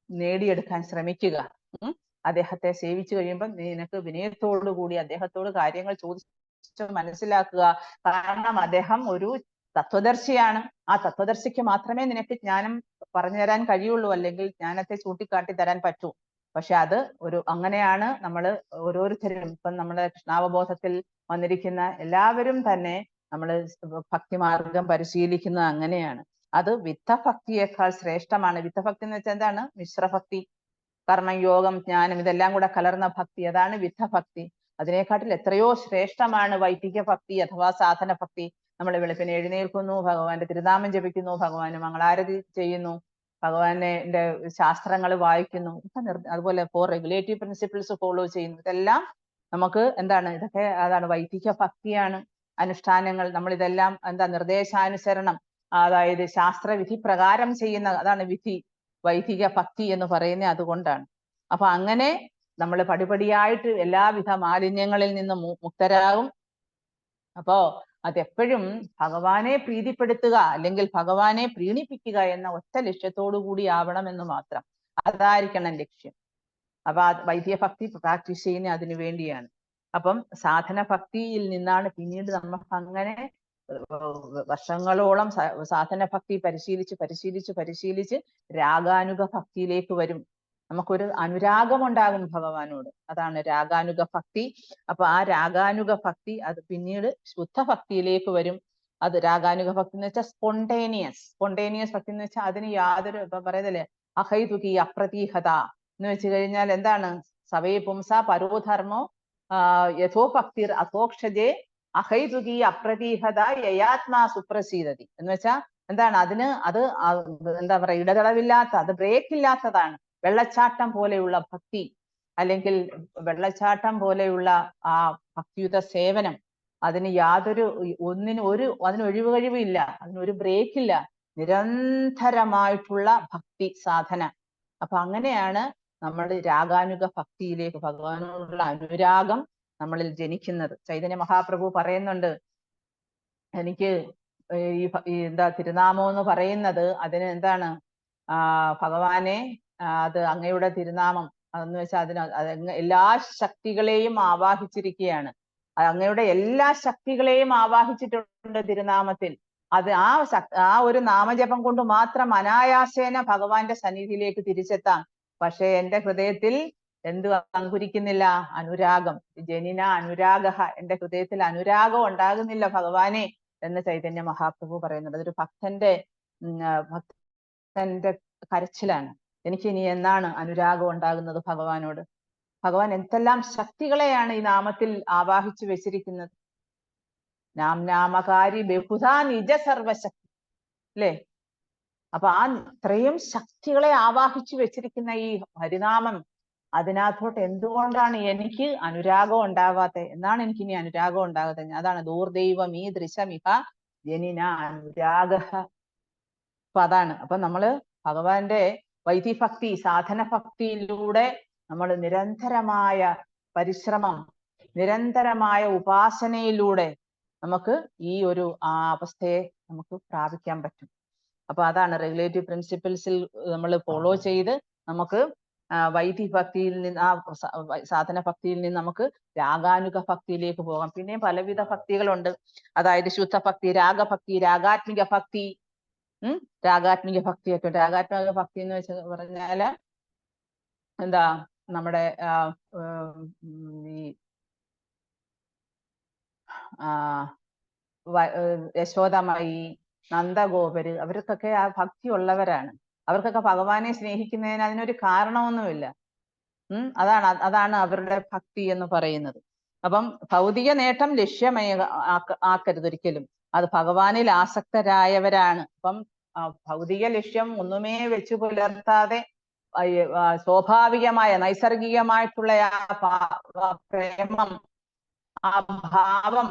നേടിയെടുക്കാൻ ശ്രമിക്കുക. അദ്ദേഹത്തെ സേവിച്ചു കഴിയുമ്പോൾ നിനക്ക് വിനയത്തോടു കൂടി അദ്ദേഹത്തോട് കാര്യങ്ങൾ ചോദിച്ച് മനസ്സിലാക്കുക. കാരണം അദ്ദേഹം ഒരു തത്വദർശിയാണ്. ആ തത്വദർശിക്ക് മാത്രമേ നിനക്ക് ജ്ഞാനം പറഞ്ഞു തരാൻ കഴിയുള്ളൂ, അല്ലെങ്കിൽ ജ്ഞാനത്തെ ചൂണ്ടിക്കാട്ടി തരാൻ പറ്റൂ. പക്ഷെ അത് അങ്ങനെയാണ് നമ്മൾ ഓരോരുത്തരും, ഇപ്പം നമ്മളെ കൃഷ്ണാവബോധത്തിൽ വന്നിരിക്കുന്ന എല്ലാവരും തന്നെ നമ്മൾ ഭക്തിമാർഗം പരിശീലിക്കുന്നത് അങ്ങനെയാണ്. അത് വിത്തഭക്തിയേക്കാൾ ശ്രേഷ്ഠമാണ്. വിത്തഭക്തി എന്ന് വെച്ചാൽ എന്താണ്? മിശ്രഭക്തി, കർമ്മം, യോഗം, ജ്ഞാനം ഇതെല്ലാം കൂടെ കലർന്ന ഭക്തി, അതാണ് വിത്തഭക്തി. അതിനെക്കാട്ടിൽ എത്രയോ ശ്രേഷ്ഠമാണ് വൈദിക ഭക്തി അഥവാ സാധന ഭക്തി. നമ്മൾ വെളുപ്പിനെ എഴുന്നേൽക്കുന്നു, ഭഗവാന്റെ തിരുനാമം ജപിക്കുന്നു, ഭഗവാന് മംഗളാരതി ചെയ്യുന്നു, ഭഗവാന്റെ ശാസ്ത്രങ്ങൾ വായിക്കുന്നു, അതുപോലെ 4 റെഗുലേറ്റീവ് പ്രിൻസിപ്പിൾസ് ഫോളോ ചെയ്യുന്നു. ഇതെല്ലാം നമുക്ക് എന്താണ്? ഇതൊക്കെ അതാണ് വൈദിക ഭക്തിയാണ്. അനുഷ്ഠാനങ്ങൾ നമ്മൾ ഇതെല്ലാം നിർദ്ദേശാനുസരണം, അതായത് ശാസ്ത്രവിധി പ്രകാരം ചെയ്യുന്ന, അതാണ് വിധി, വൈദിക ഭക്തി എന്ന് പറയുന്നത് അതുകൊണ്ടാണ്. അപ്പൊ അങ്ങനെ നമ്മൾ പടിപടിയായിട്ട് എല്ലാവിധ മാലിന്യങ്ങളിൽ നിന്നും മുക്തരാകും. അപ്പോ അതെപ്പോഴും ഭഗവാനെ പ്രീതിപ്പെടുത്തുക, അല്ലെങ്കിൽ ഭഗവാനെ പ്രീണിപ്പിക്കുക എന്ന ഒറ്റ ലക്ഷ്യത്തോടു കൂടി ആവണമെന്ന് മാത്രം. അതായിരിക്കണം ലക്ഷ്യം. അപ്പൊ വൈദിക ഭക്തി പ്രാക്ടീസ് ചെയ്യുന്ന അതിനു വേണ്ടിയാണ്. അപ്പം സാധന ഭക്തിയിൽ നിന്നാണ് പിന്നീട് നമുക്ക് അങ്ങനെ വർഷങ്ങളോളം സാധന ഭക്തി പരിശീലിച്ച് രാഗാനുഗ ഭക്തിയിലേക്ക് വരും. നമുക്കൊരു അനുരാഗം ഉണ്ടാകും ഭഗവാനോട്, അതാണ് രാഗാനുഗ ഭക്തി. അപ്പൊ ആ രാഗാനുഗ ഭക്തി അത് പിന്നീട് ശുദ്ധ ഭക്തിയിലേക്ക് വരും. അത് രാഗാനുഗ ഭക്തി എന്ന് വെച്ചാൽ സ്പോണ്ടേനിയസ് ഭക്തി എന്ന് വെച്ചാൽ അതിന് യാതൊരു, ഇപ്പൊ പറയുന്നില്ലേ, അഹൈതുകി അപ്രതീഹത എന്ന് വെച്ച് കഴിഞ്ഞാൽ എന്താണ്? സവേ പുംസ പരോധർമ്മോ യഥോഭക്തിർ അധോക്ഷജേ അഹൈതുകി അപ്രതീഹത യയാത്മാ സുപ്രസീദതി എന്ന് വെച്ചാൽ എന്താണ്? അത് എന്താ പറയാ, ഇടതടവില്ലാത്ത, അത് ബ്രേക്ക് ഇല്ലാത്തതാണ്. വെള്ളച്ചാട്ടം പോലെയുള്ള ഭക്തി, അല്ലെങ്കിൽ വെള്ളച്ചാട്ടം പോലെയുള്ള ആ ഭക്തിയുത സേവനം, അതിന് യാതൊരു അതിന് ഒഴിവ് കഴിവില്ല, അതിനൊരു ബ്രേക്കില്ല, നിരന്തരമായിട്ടുള്ള ഭക്തി സാധന. അപ്പൊ അങ്ങനെയാണ് നമ്മൾ രാഗാനുഗ ഭക്തിയിലേക്ക്, ഭഗവാനോടുള്ള അനുരാഗം നമ്മളിൽ ജനിക്കുന്നത്. ചൈതന്യ മഹാപ്രഭു പറയുന്നുണ്ട്, എനിക്ക് ഈ എന്താ തിരുനാമം എന്ന് പറയുന്നത്, അതിന് എന്താണ് ഭഗവാനെ, അത് അങ്ങയുടെ തിരുനാമം അതെന്ന് വെച്ചാൽ അതിന് എല്ലാ ശക്തികളെയും ആവാഹിച്ചിരിക്കുകയാണ്. അങ്ങയുടെ എല്ലാ ശക്തികളെയും ആവാഹിച്ചിട്ടുണ്ട് തിരുനാമത്തിൽ. അത് ആ ഒരു നാമജപം കൊണ്ട് മാത്രം അനായാസേന ഭഗവാന്റെ സന്നിധിയിലേക്ക് തിരിച്ചെത്താം. പക്ഷേ എന്റെ ഹൃദയത്തിൽ എന്ത് അങ്കുരിക്കുന്നില്ല? അനുരാഗം. ജനിന അനുരാഗ, എന്റെ ഹൃദയത്തിൽ അനുരാഗം ഉണ്ടാകുന്നില്ല ഭഗവാനെ എന്ന് ചൈതന്യ മഹാപ്രഭു പറയുന്നുണ്ട്. അതൊരു ഭക്തന്റെ കരച്ചിലാണ്. എനിക്ക് ഇനി എന്നാണ് അനുരാഗം ഉണ്ടാകുന്നത് ഭഗവാനോട്? ഭഗവാൻ എന്തെല്ലാം ശക്തികളെയാണ് ഈ നാമത്തിൽ ആവാഹിച്ചു വെച്ചിരിക്കുന്നത്. നാമകാരി ബഹുധാ നിജ സർവശക്തി, അല്ലേ? അപ്പൊ ആ ഇത്രയും ശക്തികളെ ആവാഹിച്ചു വെച്ചിരിക്കുന്ന ഈ ഹരിനാമം, അതിനകത്തോട്ട് എന്തുകൊണ്ടാണ് എനിക്ക് അനുരാഗം ഉണ്ടാവാത്തെ? എന്നാണ് എനിക്ക് ഇനി അനുരാഗം ഉണ്ടാകാത്തത്? അതാണ് ദൂർദൈവം ഈ ദൃശമിഹ ജനിന അനുരാഗ. അപ്പൊ അതാണ്. അപ്പൊ നമ്മള് ഭഗവാന്റെ വൈദിഭക്തി, സാധന ഭക്തിയിലൂടെ നമ്മൾ നിരന്തരമായ പരിശ്രമം, നിരന്തരമായ ഉപാസനയിലൂടെ നമുക്ക് ഈ ഒരു അവസ്ഥയെ നമുക്ക് പ്രാപിക്കാൻ പറ്റും. അപ്പൊ അതാണ് റെഗുലേറ്റീവ് പ്രിൻസിപ്പിൾസിൽ നമ്മൾ ഫോളോ ചെയ്ത് നമുക്ക് വൈദിഭക്തിയിൽ നിന്ന്, സാധന ഭക്തിയിൽ നിന്ന് നമുക്ക് രാഗാനുഗ ഭക്തിയിലേക്ക് പോകാം. പിന്നെയും പലവിധ ഭക്തികളുണ്ട്. അതായത് ശുദ്ധഭക്തി, രാഗഭക്തി, രാഗാത്മിക ഭക്തി, രാഗാത്മിക ഭക്തിയൊക്കെ. രാഗാത്മിക ഭക്തി എന്ന് വെച്ച് പറഞ്ഞാല് എന്താ, നമ്മുടെ ഈ യശോദമായി, നന്ദഗോപര്, അവർക്കൊക്കെ ആ ഭക്തി ഉള്ളവരാണ്. അവർക്കൊക്കെ ഭഗവാനെ സ്നേഹിക്കുന്നതിന് അതിനൊരു കാരണമൊന്നുമില്ല. അതാണ് അവരുടെ ഭക്തി എന്ന് പറയുന്നത്. അപ്പം ഭൗതിക നേട്ടം ആക്കരുത് ഒരിക്കലും. അത് ഭഗവാനിൽ ആസക്തരായവരാണ്. അപ്പം ഭൗതിക ലക്ഷ്യം ഒന്നുമേ വെച്ചു പുലർത്താതെ സ്വാഭാവികമായ നൈസർഗികമായിട്ടുള്ള ആ പ്രേമം, ആ ഭാവം,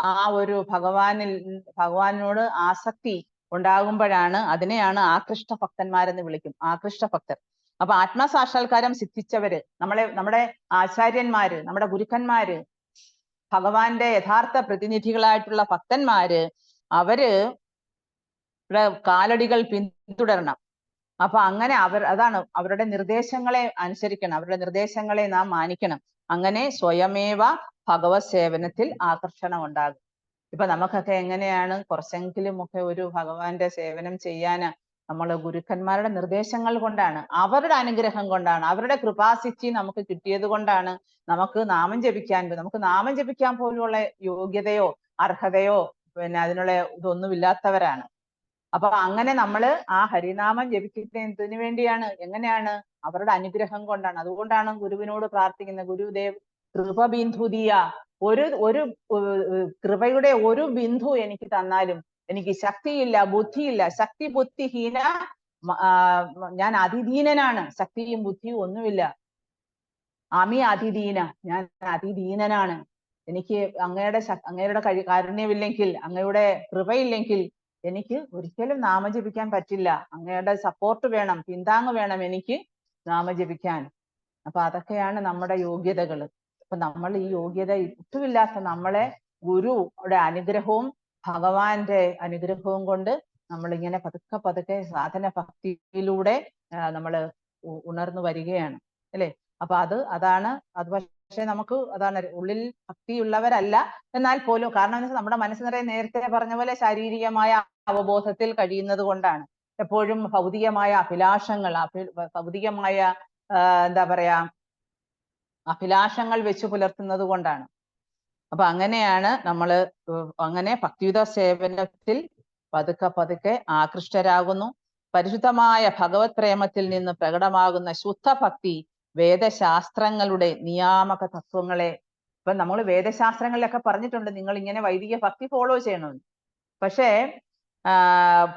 ആ ഒരു ഭഗവാനോട് ആസക്തി ഉണ്ടാകുമ്പോഴാണ്, അതിനെയാണ് ആകൃഷ്ട ഭക്തന്മാരെന്ന് വിളിക്കും. ആകൃഷ്ട ഭക്തർ. അപ്പൊ ആത്മസാക്ഷാത്കാരം സിദ്ധിച്ചവര്, നമ്മുടെ ആചാര്യന്മാര്, നമ്മുടെ ഗുരുക്കന്മാര്, ഭഗവാന്റെ യഥാർത്ഥ പ്രതിനിധികളായിട്ടുള്ള ഭക്തന്മാര്, അവര് കാലടികൾ പിന്തുടരണം. അപ്പൊ അങ്ങനെ അതാണ് അവരുടെ നിർദ്ദേശങ്ങളെ അനുസരിക്കണം, അവരുടെ നിർദ്ദേശങ്ങളെ നാം മാനിക്കണം. അങ്ങനെ സ്വയമേവ ഭഗവത് സേവനത്തിൽ ആകർഷണം ഉണ്ടാകും. ഇപ്പൊ നമുക്കൊക്കെ എങ്ങനെയാണ് കുറച്ചെങ്കിലും ഒക്കെ ഒരു ഭഗവാന്റെ സേവനം ചെയ്യാന് നമ്മൾ ഗുരുക്കന്മാരുടെ നിർദ്ദേശങ്ങൾ കൊണ്ടാണ്, അവരുടെ അനുഗ്രഹം കൊണ്ടാണ്, അവരുടെ കൃപാസിദ്ധി നമുക്ക് കിട്ടിയത് കൊണ്ടാണ് നമുക്ക് നാമം ജപിക്കാൻ പോലുള്ള യോഗ്യതയോ അർഹതയോ പിന്നെ അതിനുള്ള ഇതൊന്നുമില്ലാത്തവരാണ്. അപ്പൊ അങ്ങനെ നമ്മള് ആ ഹരിനാമം ജപിക്കുന്നതിന് വേണ്ടിയാണ്. എങ്ങനെയാണ്? അവരുടെ അനുഗ്രഹം കൊണ്ടാണ്. അതുകൊണ്ടാണ് ഗുരുവിനോട് പ്രാർത്ഥിക്കുന്നത്, ഗുരുദേവ് കൃപ ബിന്ദുദിയ, ഒരു കൃപയുടെ ഒരു ബിന്ദു എനിക്ക് തന്നാലും. എനിക്ക് ശക്തിയില്ല, ബുദ്ധിയില്ല, ശക്തി ബുദ്ധിഹീന, ഞാൻ അതിദീനനാണ്, ശക്തിയും ബുദ്ധിയും ഒന്നുമില്ല. അമി അതിദീന, ഞാൻ അതിദീനനാണ്. എനിക്ക് അങ്ങയുടെ കാരുണ്യമില്ലെങ്കിൽ, അങ്ങയുടെ കൃപയില്ലെങ്കിൽ എനിക്ക് ഒരിക്കലും നാമജപിക്കാൻ പറ്റില്ല. അങ്ങയുടെ സപ്പോർട്ട് വേണം, പിന്താങ്ങ് വേണം എനിക്ക് നാമജപിക്കാൻ. അപ്പൊ അതൊക്കെയാണ് നമ്മുടെ യോഗ്യതകൾ. അപ്പൊ നമ്മൾ ഈ യോഗ്യത ഒട്ടുമില്ലാത്ത നമ്മളെ ഗുരുയുടെ അനുഗ്രഹവും ഭഗവാന്റെ അനുഗ്രഹവും കൊണ്ട് നമ്മളിങ്ങനെ പതുക്കെ പതുക്കെ സാധന ഭക്തിയിലൂടെ നമ്മൾ ഉണർന്നു വരികയാണ്, അല്ലെ? അപ്പൊ അതാണ്. പക്ഷെ നമുക്ക് അതാണ്, ഉള്ളിൽ ഭക്തിയുള്ളവരല്ല എന്നാൽ പോലും, കാരണം എന്ന് വെച്ചാൽ നമ്മുടെ മനസ്സ് നിറയെ നേരത്തെ പറഞ്ഞ പോലെ ശാരീരികമായ അവബോധത്തിൽ കഴിയുന്നത് കൊണ്ടാണ്. എപ്പോഴും ഭൗതികമായ അഭിലാഷങ്ങൾ, ഭൗതികമായ എന്താ പറയാ, അഭിലാഷങ്ങൾ വെച്ച് പുലർത്തുന്നത് കൊണ്ടാണ്. അപ്പൊ അങ്ങനെയാണ് നമ്മള് അങ്ങനെ ഭക്തിയുത സേവനത്തിൽ പതുക്കെ പതുക്കെ ആകൃഷ്ടരാകുന്നു. പരിശുദ്ധമായ ഭഗവത് പ്രേമത്തിൽ നിന്ന് പ്രകടമാകുന്ന ശുദ്ധഭക്തി വേദശാസ്ത്രങ്ങളുടെ നിയാമക തത്വങ്ങളെ, ഇപ്പൊ നമ്മൾ വേദശാസ്ത്രങ്ങളിലൊക്കെ പറഞ്ഞിട്ടുണ്ട് നിങ്ങൾ ഇങ്ങനെ വൈദിക ഭക്തി ഫോളോ ചെയ്യണമെന്ന്. പക്ഷേ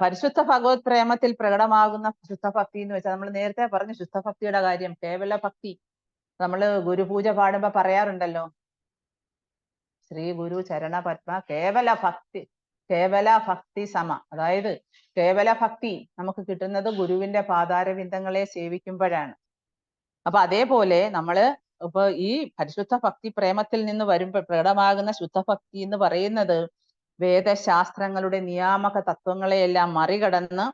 പരിശുദ്ധ ഭഗവത് പ്രേമത്തിൽ പ്രകടമാകുന്ന ശുദ്ധഭക്തി എന്ന് വെച്ചാൽ, നമ്മൾ നേരത്തെ പറഞ്ഞു ശുദ്ധഭക്തിയുടെ കാര്യം, കേവല ഭക്തി, നമ്മള് ഗുരുപൂജ പാടുമ്പോ പറയാറുണ്ടല്ലോ, ശ്രീ ഗുരു ചരണ പത്മ കേവല ഭക്തി സമ. അതായത് കേവല ഭക്തി നമുക്ക് കിട്ടുന്നത് ഗുരുവിന്റെ പാതാരവിന്ദങ്ങളെ സേവിക്കുമ്പോഴാണ്. അപ്പൊ അതേപോലെ നമ്മള് ഇപ്പൊ ഈ പരിശുദ്ധ ഭക്തി പ്രേമത്തിൽ നിന്ന് വരുമ്പോൾ പ്രകടമാകുന്ന ശുദ്ധഭക്തി എന്ന് പറയുന്നത് വേദശാസ്ത്രങ്ങളുടെ നിയാമക തത്വങ്ങളെയെല്ലാം മറികടന്ന്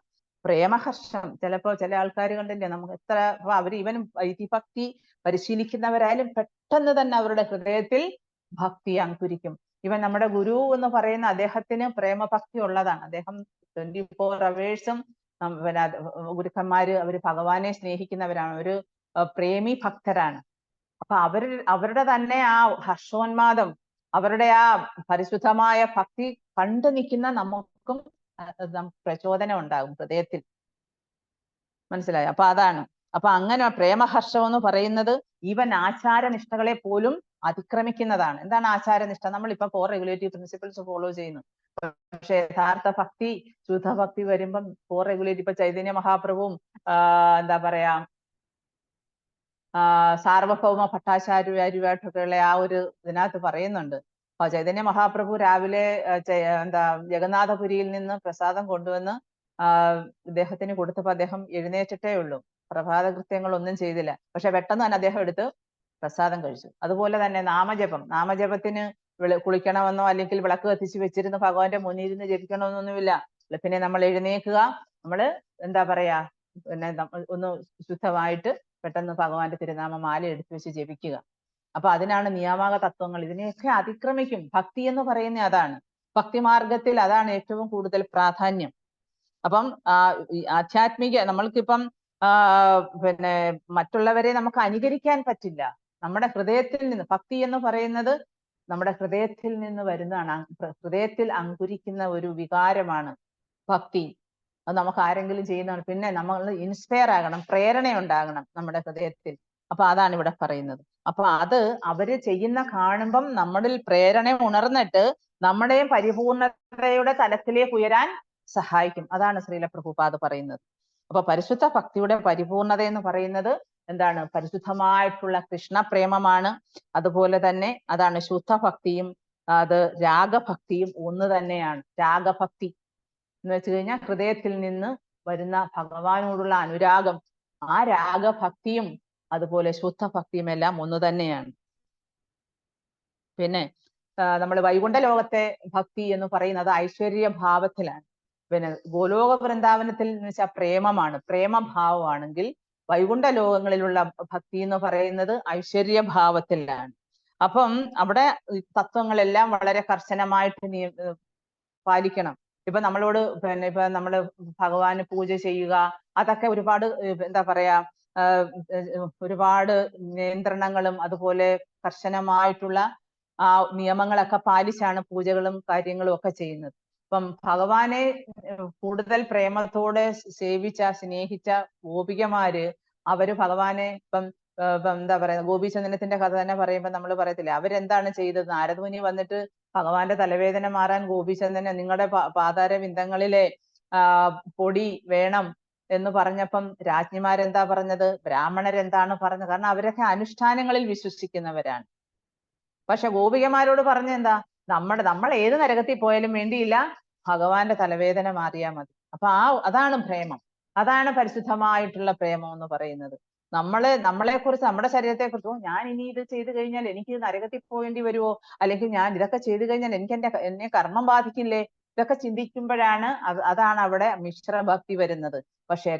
പ്രേമഹർഷം. ചിലപ്പോ ചില ആൾക്കാർ കണ്ടില്ലേ, നമുക്ക് എത്ര അവർ ഇവൻ വൈദിഭക്തി പരിശീലിക്കുന്നവരായാലും പെട്ടെന്ന് തന്നെ അവരുടെ ഹൃദയത്തിൽ ഭക്തി അങ്കുരിക്കും. ഇവൻ നമ്മുടെ ഗുരു എന്ന് പറയുന്ന അദ്ദേഹത്തിന് പ്രേമഭക്തി ഉള്ളതാണ്. അദ്ദേഹം 24 hours പിന്നെ ഗുരുക്കന്മാര് അവര് ഭഗവാനെ സ്നേഹിക്കുന്നവരാണ്, ഒരു പ്രേമി ഭക്തരാണ്. അപ്പൊ അവരുടെ തന്നെ ആ ഹർഷോന്മാദം, അവരുടെ ആ പരിശുദ്ധമായ ഭക്തി കണ്ടു നിൽക്കുന്ന നമുക്കും പ്രചോദനം ഉണ്ടാകും ഹൃദയത്തിൽ. മനസ്സിലായോ? അപ്പൊ അതാണ്. അപ്പൊ അങ്ങനെ പ്രേമഹർഷം എന്ന് പറയുന്നത് ഈവൻ ആചാരനിഷ്ഠകളെ പോലും അതിക്രമിക്കുന്നതാണ്. എന്താണ് ആചാരനിഷ്ഠ? നമ്മളിപ്പോ 4 റെഗുലേറ്റീവ് പ്രിൻസിപ്പിൾസ് ഫോളോ ചെയ്യുന്നു. പക്ഷെ യഥാർത്ഥ ഭക്തി, ശുദ്ധഭക്തി വരുമ്പം 4 റെഗുലേറ്റീവ്, ഇപ്പൊ ചൈതന്യ മഹാപ്രഭുവും എന്താ പറയാ സാർവഭൗമ ഭട്ടാചാര്യരുമായിട്ടൊക്കെയുള്ള ആ ഒരു ഇതിനകത്ത് പറയുന്നുണ്ട്. ചൈതന്യ മഹാപ്രഭു രാവിലെ എന്താ ജഗന്നാഥപുരിയിൽ നിന്ന് പ്രസാദം കൊണ്ടുവന്ന് ഇദ്ദേഹത്തിന് കൊടുത്തപ്പോ അദ്ദേഹം എഴുന്നേറ്റിട്ടേ ഉള്ളൂ, പ്രഭാത കൃത്യങ്ങളൊന്നും ചെയ്തില്ല. പക്ഷെ പെട്ടെന്ന് തന്നെ അദ്ദേഹം എടുത്ത് പ്രസാദം കഴിച്ചു. അതുപോലെ തന്നെ നാമജപത്തിന് കുളിക്കണമെന്നോ അല്ലെങ്കിൽ വിളക്ക് കത്തിച്ച് വെച്ചിരുന്ന് ഭഗവാന്റെ മുന്നിൽ ഇരുന്ന് ജപിക്കണമെന്നൊന്നുമില്ല. പിന്നെ നമ്മൾ എഴുന്നേൽക്കുക, നമ്മള് എന്താ പറയാ, പിന്നെ ഒന്ന് ശുദ്ധമായിട്ട് പെട്ടെന്ന് ഭഗവാന്റെ തിരുനാമ മാല എടുത്തു വെച്ച് ജപിക്കുക. അപ്പൊ അതിനാണ് നിയാമക തത്വങ്ങൾ. ഇതിനെയൊക്കെ അതിക്രമിക്കും. ഭക്തി എന്ന് പറയുന്ന അതാണ്. ഭക്തിമാർഗത്തിൽ അതാണ് ഏറ്റവും കൂടുതൽ പ്രാധാന്യം. അപ്പം ആധ്യാത്മിക നമ്മൾക്കിപ്പം പിന്നെ മറ്റുള്ളവരെ നമുക്ക് അനുകരിക്കാൻ പറ്റില്ല. നമ്മുടെ ഹൃദയത്തിൽ നിന്ന് ഭക്തി എന്ന് പറയുന്നത് നമ്മുടെ ഹൃദയത്തിൽ നിന്ന് വരുന്നതാണ്. ഹൃദയത്തിൽ അങ്കുരിക്കുന്ന ഒരു വികാരമാണ് ഭക്തി. അത് നമുക്ക് ആരെങ്കിലും ചെയ്യുന്നതാണ്. പിന്നെ നമ്മൾ ഇൻസ്പയർ ആകണം, പ്രേരണ ഉണ്ടാകണം നമ്മുടെ ഹൃദയത്തിൽ. അപ്പൊ അതാണ് ഇവിടെ പറയുന്നത്. അപ്പൊ അത് അവര് ചെയ്യുന്ന കാണുമ്പം നമ്മളിൽ പ്രേരണ ഉണർന്നിട്ട് നമ്മുടെയും പരിപൂർണതയുടെ തലത്തിലേക്ക് ഉയരാൻ സഹായിക്കും. അതാണ് ശ്രീല പ്രഭുപാദ് പറയുന്നത്. അപ്പൊ പരിശുദ്ധ ഭക്തിയുടെ പരിപൂർണത എന്ന് പറയുന്നത് എന്താണ്? പരിശുദ്ധമായിട്ടുള്ള കൃഷ്ണപ്രേമമാണ്. അതുപോലെ തന്നെ അതാണ് ശുദ്ധഭക്തിയും അത് രാഗഭക്തിയും ഒന്ന് തന്നെയാണ്. രാഗഭക്തി എന്ന് വെച്ച് കഴിഞ്ഞാൽ ഹൃദയത്തിൽ നിന്ന് വരുന്ന ഭഗവാനോടുള്ള അനുരാഗം, ആ രാഗഭക്തിയും അതുപോലെ ശുദ്ധഭക്തിയും എല്ലാം ഒന്ന് തന്നെയാണ്. പിന്നെ നമ്മൾ വൈകുണ്ഠ ലോകത്തെ ഭക്തി എന്ന് പറയുന്നത് ഐശ്വര്യഭാവത്തിലാണ്. പിന്നെ ഗോലോക വൃന്ദാവനത്തിൽ എന്ന് വെച്ചാൽ പ്രേമമാണ്, പ്രേമഭാവമാണെങ്കിൽ വൈകുണ്ഠ ലോകങ്ങളിലുള്ള ഭക്തി എന്ന് പറയുന്നത് ഐശ്വര്യഭാവത്തിലാണ്. അപ്പം അവിടെ തത്വങ്ങളെല്ലാം വളരെ കർശനമായിട്ട് പാലിക്കണം. ഇപ്പൊ നമ്മളോട് പിന്നെ ഇപ്പൊ നമ്മള് ഭഗവാന് പൂജ ചെയ്യുക, അതൊക്കെ ഒരുപാട് എന്താ പറയാ ഒരുപാട് നിയന്ത്രണങ്ങളും അതുപോലെ കർശനമായിട്ടുള്ള ആ നിയമങ്ങളൊക്കെ പാലിച്ചാണ് പൂജകളും കാര്യങ്ങളും ഒക്കെ ചെയ്യുന്നത്. ഇപ്പം ഭഗവാനെ കൂടുതൽ പ്രേമത്തോടെ സേവിച്ച സ്നേഹിച്ച ഗോപികമാര് അവര് ഭഗവാനെ ഇപ്പം എന്താ പറയാ, ഗോപീചന്ദനത്തിന്റെ കഥ തന്നെ പറയുമ്പോൾ നമ്മൾ പറയത്തില്ലേ, അവരെന്താണ് ചെയ്തത്? നാരദമുനി വന്നിട്ട് ഭഗവാന്റെ തലവേദന മാറാൻ ഗോപീചന്ദന നിങ്ങളുടെ പാതാരവിന്ദങ്ങളിലെ പൊടി വേണം എന്ന് പറഞ്ഞപ്പം രാജ്ഞിമാരെന്താ പറഞ്ഞത്? ബ്രാഹ്മണരെന്താണ് പറഞ്ഞത്? കാരണം അവരൊക്കെ അനുഷ്ഠാനങ്ങളിൽ വിശ്വസിക്കുന്നവരാണ്. പക്ഷെ ഗോപികമാരോട് പറഞ്ഞ എന്താ? നമ്മൾ ഏത് നരകത്തിൽ പോയാലും വേണ്ടിയില്ല, ഭഗവാന്റെ തലവേദന മാറിയാൽ മതി. അപ്പൊ അതാണ് പ്രേമം, അതാണ് പരിശുദ്ധമായിട്ടുള്ള പ്രേമം എന്ന് പറയുന്നത്. നമ്മളെ കുറിച്ച്, നമ്മുടെ ശരീരത്തെ കുറിച്ച്, ഞാൻ ഇനി ഇത് ചെയ്തു കഴിഞ്ഞാൽ എനിക്ക് നരകത്തിൽ പോകേണ്ടി വരുമോ, അല്ലെങ്കിൽ ഞാൻ ഇതൊക്കെ ചെയ്തു കഴിഞ്ഞാൽ എനിക്ക് എന്നെ കർമ്മം ബാധിക്കില്ലേ, ഇതൊക്കെ ചിന്തിക്കുമ്പോഴാണ് അതാണ് അവിടെ മിശ്രഭക്തി വരുന്നത്. പക്ഷെ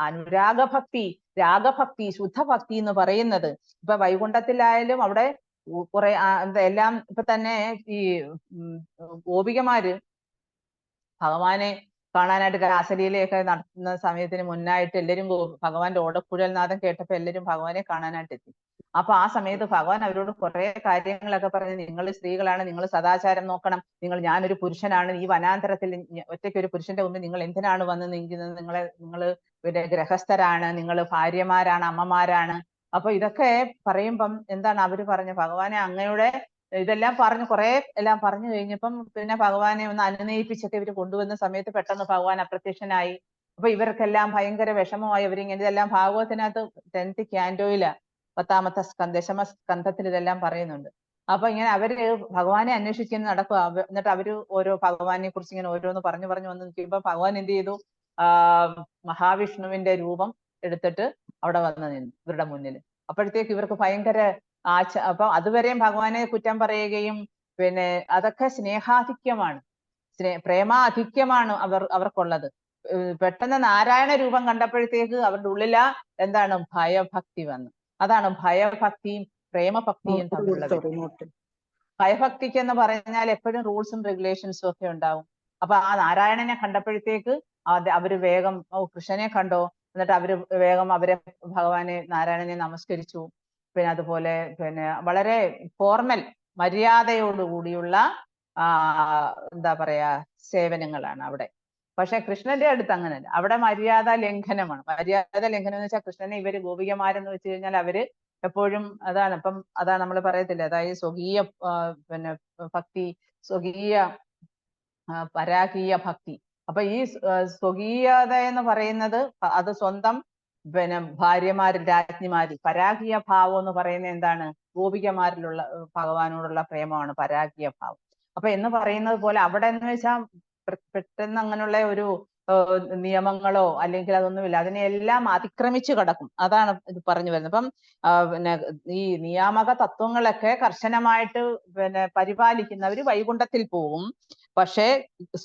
അനുരാഗഭക്തി, രാഗഭക്തി, ശുദ്ധഭക്തി എന്ന് പറയുന്നത് ഇപ്പൊ വൈകുണ്ഠത്തിലായാലും അവിടെ കുറെ എല്ലാം ഇപ്പൊ തന്നെ ഈ ഗോപികമാര് ഭഗവാനെ കാണാനായിട്ട് രാസലീലയൊക്കെ നടത്തുന്ന സമയത്തിന് മുന്നായിട്ട് എല്ലാവരും ഭഗവാന്റെ ഓടക്കുഴൽ നാദം കേട്ടപ്പോ എല്ലാവരും ഭഗവാനെ കാണാനായിട്ട് എത്തി. അപ്പൊ ആ സമയത്ത് ഭഗവാൻ അവരോട് കുറെ കാര്യങ്ങളൊക്കെ പറഞ്ഞ്, നിങ്ങൾ സ്ത്രീകളാണ്, നിങ്ങൾ സദാചാരം നോക്കണം, ഞാനൊരു പുരുഷനാണ്, ഈ വനാന്തരത്തിൽ ഒറ്റയ്ക്ക് ഒരു പുരുഷന്റെ മുമ്പിൽ നിങ്ങൾ എന്തിനാണ് വന്ന് നിൽക്കുന്നത്, നിങ്ങൾ പിന്നെ ഗൃഹസ്ഥരാണ്, നിങ്ങൾ ഭാര്യമാരാണ്, അമ്മമാരാണ്. അപ്പൊ ഇതൊക്കെ പറയുമ്പം എന്താണ് അവര് പറഞ്ഞ, ഭഗവാനെ അങ്ങയുടെ ഇതെല്ലാം പറഞ്ഞു കുറെ എല്ലാം പറഞ്ഞു കഴിഞ്ഞപ്പം പിന്നെ ഭഗവാനെ ഒന്ന് അനുനയിപ്പിച്ചൊക്കെ ഇവര് കൊണ്ടുവന്ന സമയത്ത് പെട്ടെന്ന് ഭഗവാൻ അപ്രത്യക്ഷനായി. അപ്പൊ ഇവർക്കെല്ലാം ഭയങ്കര വിഷമമായി. ഇവരിങ്ങനെ ഇതെല്ലാം ഭാഗവതത്തിനകത്ത് 10th canto 10-ാമത്തെ ദശമസ്കന്ധത്തിൽ ഇതെല്ലാം പറയുന്നുണ്ട്. അപ്പൊ ഇങ്ങനെ അവര് ഭഗവാനെ അന്വേഷിക്കുന്ന നടക്കുക. എന്നിട്ട് അവര് ഓരോ ഭഗവാനെ കുറിച്ച് ഇങ്ങനെ ഓരോന്ന് പറഞ്ഞു വന്ന് നിൽക്കുമ്പോ ഭഗവാൻ എന്ത് ചെയ്തു? മഹാവിഷ്ണുവിന്റെ രൂപം എടുത്തിട്ട് അവിടെ വന്ന് നിന്നു ഇവരുടെ മുന്നിൽ. അപ്പോഴത്തേക്ക് ഇവർക്ക് ഭയങ്കര അപ്പൊ അതുവരെയും ഭഗവാനെ കുറ്റം പറയുകയും പിന്നെ അതൊക്കെ സ്നേഹാധിക്യമാണ്, പ്രേമാധിക്യമാണ് അവർക്കുള്ളത്. പെട്ടെന്ന് നാരായണ രൂപം കണ്ടപ്പോഴത്തേക്ക് അവരുടെ ഉള്ളിലാ എന്താണ് ഭയഭക്തി വന്നു. അതാണ് ഭയഭക്തിയും പ്രേമഭക്തിയും തമ്മിലുള്ള വ്യത്യാസം. ഭയഭക്തിക്ക് എന്ന് പറഞ്ഞാൽ എപ്പോഴും റൂൾസും റെഗുലേഷൻസും ഒക്കെ ഉണ്ടാവും. അപ്പൊ ആ നാരായണനെ കണ്ടപ്പോഴത്തേക്ക് അവര് വേഗം കൃഷ്ണനെ കണ്ടോ, എന്നിട്ട് അവര് വേഗം ഭഗവാനെ നാരായണനെ നമസ്കരിച്ചു. പിന്നെ അതുപോലെ പിന്നെ വളരെ ഫോർമൽ മര്യാദയോടുകൂടിയുള്ള എന്താ പറയാ സേവനങ്ങളാണ് അവിടെ. പക്ഷെ കൃഷ്ണന്റെ അടുത്ത് അങ്ങനെയല്ല, അവിടെ മര്യാദ ലംഘനമാണ്. മര്യാദ ലംഘനം എന്ന് വെച്ചാൽ കൃഷ്ണനെ ഇവര് ഗോപികമാരെന്ന് വെച്ച് കഴിഞ്ഞാൽ അവര് എപ്പോഴും അതാണ് അതാണ് നമ്മൾ പറയത്തില്ല, അതായത് സ്വകീയ പിന്നെ ഭക്തി, സ്വകീയ പരാകീയ ഭക്തി. അപ്പൊ ഈ സ്വകീയത എന്ന് പറയുന്നത് അത് സ്വന്തം പിന്നെ ഭാര്യമാരിൽ രാജ്ഞിമാരിൽ. പരാകീയ ഭാവം എന്ന് പറയുന്നത് എന്താണ്? ഗോപികമാരിലുള്ള ഭഗവാനോടുള്ള പ്രേമമാണ് പരാകീയ ഭാവം. അപ്പൊ എന്ന് പറയുന്നത് പോലെ അവിടെ എന്ന് വെച്ചാൽ പെട്ടെന്ന് അങ്ങനെയുള്ള ഒരു നിയമങ്ങളോ അല്ലെങ്കിൽ അതൊന്നുമില്ല, അതിനെല്ലാം അതിക്രമിച്ചു കടക്കും. അതാണ് ഇത് പറഞ്ഞു വരുന്നത്. അപ്പം പിന്നെ ഈ നിയാമക തത്വങ്ങളൊക്കെ കർശനമായിട്ട് പിന്നെ പരിപാലിക്കുന്നവര് വൈകുണ്ഠത്തിൽ പോവും. പക്ഷേ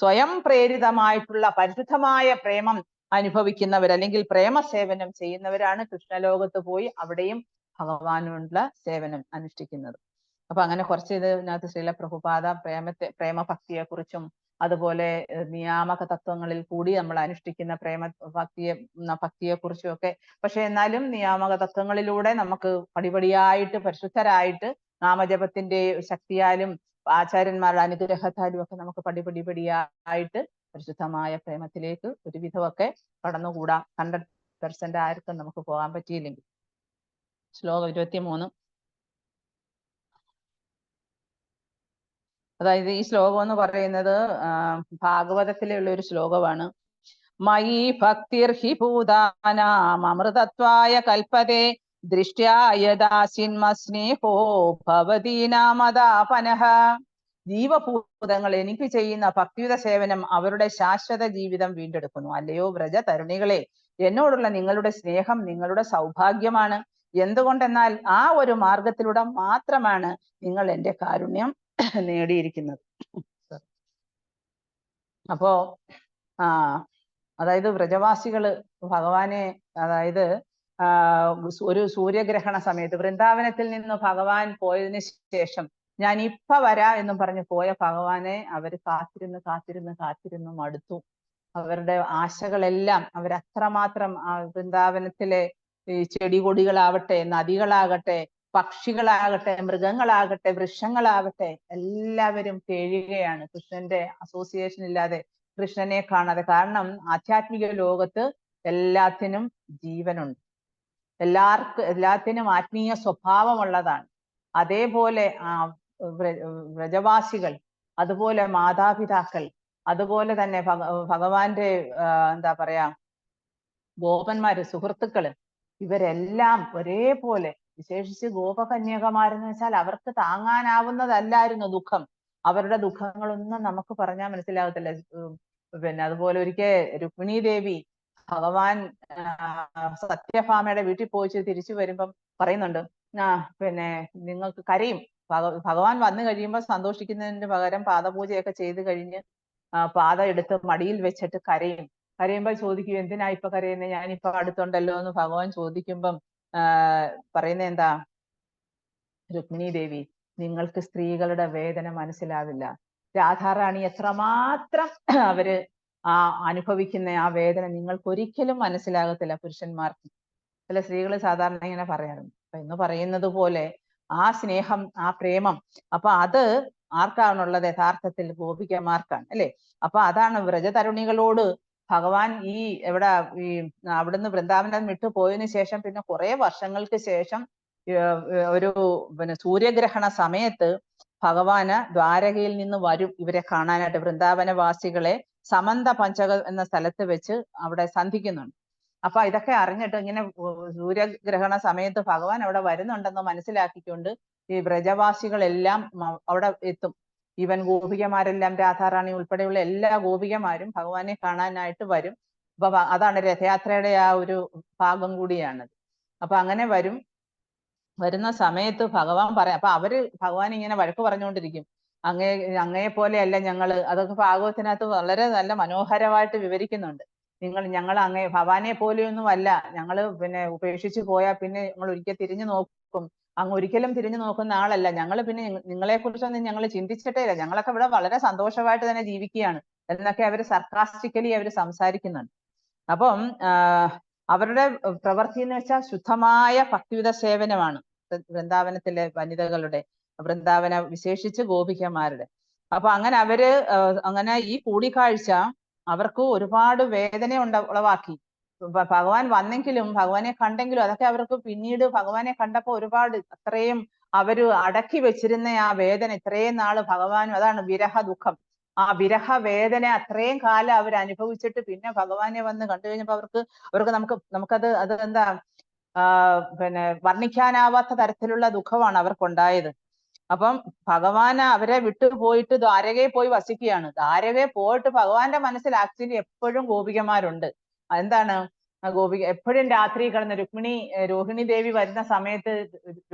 സ്വയം പ്രേരിതമായിട്ടുള്ള പരിശുദ്ധമായ പ്രേമം അനുഭവിക്കുന്നവർ അല്ലെങ്കിൽ പ്രേമസേവനം ചെയ്യുന്നവരാണ് കൃഷ്ണലോകത്ത് പോയി അവിടെയും ഭഗവാനുള്ള സേവനം അനുഷ്ഠിക്കുന്നത്. അപ്പൊ അങ്ങനെ കുറച്ച് ഇതിനകത്ത് ശ്രീല പ്രഭുപാദ പ്രേമഭക്തിയെ കുറിച്ചും അതുപോലെ നിയാമക തത്വങ്ങളിൽ കൂടി നമ്മൾ അനുഷ്ഠിക്കുന്ന ഭക്തിയെ കുറിച്ചും ഒക്കെ. പക്ഷെ എന്നാലും നിയാമക തത്വങ്ങളിലൂടെ നമുക്ക് പടിപടിയായിട്ട് പരിശുദ്ധരായിട്ട് നാമജപത്തിന്റെ ശക്തിയാലും ആചാര്യന്മാരുടെ അനുഗ്രഹത്താലും ഒക്കെ നമുക്ക് പടിപടിയായിട്ട് പരിശുദ്ധമായ പ്രേമത്തിലേക്ക് ഒരുവിധമൊക്കെ കടന്നുകൂടാം. 100% ആർക്കും നമുക്ക് പോകാൻ പറ്റിയില്ലെങ്കിൽ. ശ്ലോകം 23. അതായത് ഈ ശ്ലോകം എന്ന് പറയുന്നത് ഭാഗവതത്തിലുള്ള ഒരു ശ്ലോകമാണ്. മയി ഭക്തിർഹി ഭൂതാനാം അമൃതത്വായ കൽപ്പതേ ദൃഷ്ട്യായദാസിന്മ സ്നേഹോ ഭവതീനാമദാപനഃ. ജീവഭൂതങ്ങൾ എനിക്ക് ചെയ്യുന്ന ഭക്തിയുത സേവനം അവരുടെ ശാശ്വത ജീവിതം വീണ്ടെടുക്കുന്നു. അല്ലയോ വ്രജ തരുണികളെ, എന്നോടുള്ള നിങ്ങളുടെ സ്നേഹം നിങ്ങളുടെ സൗഭാഗ്യമാണ്. എന്തുകൊണ്ടെന്നാൽ ആ ഒരു മാർഗത്തിലൂടെ മാത്രമാണ് നിങ്ങൾ എൻ്റെ കാരുണ്യം നേടിയിരിക്കുന്നത്. അപ്പോ അതായത് വ്രജവാസികള് ഭഗവാനെ, അതായത് ഒരു സൂര്യഗ്രഹണ സമയത്ത് വൃന്ദാവനത്തിൽ നിന്ന് ഭഗവാൻ പോയതിനു ശേഷം ഞാൻ ഇപ്പൊ വരാം എന്നും പറഞ്ഞ് പോയ ഭഗവാനെ അവര് കാത്തിരുന്ന് മടുത്തു. അവരുടെ ആശകളെല്ലാം അവരത്രമാത്രം വൃന്ദാവനത്തിലെ ഈ ചെടികൊടികളാവട്ടെ, നദികളാകട്ടെ, പക്ഷികളാകട്ടെ, മൃഗങ്ങളാകട്ടെ, വൃക്ഷങ്ങളാകട്ടെ എല്ലാവരും കേഴുകയാണ് കൃഷ്ണന്റെ അസോസിയേഷൻ ഇല്ലാതെ, കൃഷ്ണനെ കാണാതെ. കാരണം ആധ്യാത്മിക ലോകത്ത് എല്ലാത്തിനും ജീവനുണ്ട്, എല്ലാത്തിനും ആത്മീയ സ്വഭാവമുള്ളതാണ്. അതേപോലെ വ്രജവാസികൾ, അതുപോലെ മാതാപിതാക്കൾ, അതുപോലെ തന്നെ ഭഗവാന്റെ എന്താ പറയാ ഗോപന്മാര്, സുഹൃത്തുക്കള്, ഇവരെല്ലാം ഒരേപോലെ, വിശേഷിച്ച് ഗോപകന്യകമാരെന്ന് വെച്ചാൽ അവർക്ക് താങ്ങാനാവുന്നതല്ലായിരുന്നു ദുഃഖം. അവരുടെ ദുഃഖങ്ങളൊന്നും നമുക്ക് പറഞ്ഞാൽ മനസ്സിലാകത്തില്ല. പിന്നെ അതുപോലെ ഒരിക്കൽ രുക്മിണി ദേവി ഭഗവാൻ സത്യഭാമയുടെ വീട്ടിൽ പോയി തിരിച്ചു വരുമ്പം പറയുന്നുണ്ട്, പിന്നെ നിങ്ങൾക്ക് കരയും. ഭഗവാൻ വന്നു കഴിയുമ്പോൾ സന്തോഷിക്കുന്നതിന് പകരം പാദപൂജയൊക്കെ ചെയ്ത് കഴിഞ്ഞ് പാദം എടുത്ത് മടിയിൽ വെച്ചിട്ട് കരയുമ്പോൾ ചോദിക്കും, എന്തിനാ ഇപ്പൊ കരയുന്നത്, ഞാനിപ്പൊ അടുത്തുണ്ടല്ലോ എന്ന് ഭഗവാൻ ചോദിക്കുമ്പം പറയുന്നത് എന്താ? രുക്മിണി ദേവി, നിങ്ങൾക്ക് സ്ത്രീകളുടെ വേദന മനസ്സിലാവില്ല. രാധാറാണി എത്രമാത്രം അവര് അനുഭവിക്കുന്ന ആ വേദന നിങ്ങൾക്ക് ഒരിക്കലും മനസ്സിലാകത്തില്ല പുരുഷന്മാർക്ക്. ചില സ്ത്രീകൾ സാധാരണ ഇങ്ങനെ പറയാറുണ്ട്. അപ്പൊ എന്ന് പറയുന്നത് പോലെ ആ സ്നേഹം, ആ പ്രേമം, അപ്പൊ അത് ആർക്കാണുള്ളത്? യഥാർത്ഥത്തിൽ ഗോപികമാർക്കാണ്, അല്ലെ? അപ്പൊ അതാണ് വ്രജതരുണികളോട് ഭഗവാൻ ഈ അവിടുന്ന് വൃന്ദാവനം വിട്ടു പോയതിനു ശേഷം പിന്നെ കുറെ വർഷങ്ങൾക്ക് ശേഷം ഒരു പിന്നെ സൂര്യഗ്രഹണ സമയത്ത് ഭഗവാന് ദ്വാരകയിൽ നിന്ന് വരും ഇവരെ കാണാനായിട്ട്. വൃന്ദാവനവാസികളെ സമന്ത പഞ്ചക എന്ന സ്ഥലത്ത് വെച്ച് അവിടെ സന്ധിക്കുന്നുണ്ട്. അപ്പൊ ഇതൊക്കെ അറിഞ്ഞിട്ട് ഇങ്ങനെ സൂര്യഗ്രഹണ സമയത്ത് ഭഗവാൻ അവിടെ വരുന്നുണ്ടെന്ന് മനസ്സിലാക്കിക്കൊണ്ട് ഈ വ്രജവാസികളെല്ലാം അവിടെ എത്തും. ഈവൻ ഗോപികമാരെല്ലാം, രാധാറാണി ഉൾപ്പെടെയുള്ള എല്ലാ ഗോപികമാരും ഭഗവാനെ കാണാനായിട്ട് വരും. അപ്പൊ അതാണ് രഥയാത്രയുടെ ആ ഒരു ഭാഗം കൂടിയാണ്. അപ്പൊ അങ്ങനെ വരുന്ന സമയത്ത് ഭഗവാൻ പറയാം. അപ്പൊ അവര് ഭഗവാൻ ഇങ്ങനെ വഴക്ക് പറഞ്ഞുകൊണ്ടിരിക്കും. അങ്ങയെ പോലെയല്ല ഞങ്ങള്. അതൊക്കെ ഭാഗവത്തിനകത്ത് വളരെ നല്ല മനോഹരമായിട്ട് വിവരിക്കുന്നുണ്ട്. ഞങ്ങൾ ഭഗവാനെ പോലെയൊന്നും അല്ല. ഞങ്ങള് പിന്നെ ഉപേക്ഷിച്ച് പോയാൽ പിന്നെ ഞങ്ങൾ ഒരിക്കൽ തിരിഞ്ഞു നോക്കും. അങ്ങ് ഒരിക്കലും തിരിഞ്ഞു നോക്കുന്ന ആളല്ല. ഞങ്ങൾ പിന്നെ നിങ്ങളെ കുറിച്ചൊന്നും ഞങ്ങൾ ചിന്തിച്ചിട്ടേ ഇല്ല. ഞങ്ങളൊക്കെ ഇവിടെ വളരെ സന്തോഷമായിട്ട് തന്നെ ജീവിക്കുകയാണ് എന്നൊക്കെ അവര് സർക്കാസ്റ്റിക്കലി അവര് സംസാരിക്കുന്നുണ്ട്. അപ്പം അവരുടെ പ്രവൃത്തി എന്ന് വെച്ചാൽ ശുദ്ധമായ ഭക്തിയുത സേവനമാണ് വൃന്ദാവനത്തിലെ വനിതകളുടെ, വൃന്ദാവന വിശേഷിച്ച് ഗോപികമാരുടെ. അപ്പൊ അങ്ങനെ അവര് അങ്ങനെ ഈ കൂടിക്കാഴ്ച അവർക്ക് ഒരുപാട് വേദന ഉളവാക്കി. ഭഗവാൻ വന്നെങ്കിലും ഭഗവാനെ കണ്ടെങ്കിലും അതൊക്കെ അവർക്ക് പിന്നീട് ഭഗവാനെ കണ്ടപ്പോ ഒരുപാട് അത്രയും അവര് അടക്കി വെച്ചിരുന്ന ആ വേദന ഇത്രയും നാള് ഭഗവാനും, അതാണ് വിരഹ ദുഃഖം. ആ വിരഹ വേദന അത്രയും കാലം അവർ അനുഭവിച്ചിട്ട് പിന്നെ ഭഗവാനെ വന്ന് കണ്ടു കഴിഞ്ഞപ്പോ അവർക്ക് നമുക്കത് എന്താ പിന്നെ വർണ്ണിക്കാനാവാത്ത തരത്തിലുള്ള ദുഃഖമാണ് അവർക്കുണ്ടായത്. അപ്പം ഭഗവാൻ അവരെ വിട്ടുപോയിട്ട് ദ്വാരകയിൽ പോയി വസിക്കുകയാണ്. ദ്വാരകയിൽ പോയിട്ട് ഭഗവാന്റെ മനസ്സിൽ ആക്ച്വലി എപ്പോഴും ഗോപികമാരുണ്ട്. എന്താണ് ഗോപിക എപ്പോഴും രാത്രി കിടന്ന് രോഹിണി ദേവി വരുന്ന സമയത്ത്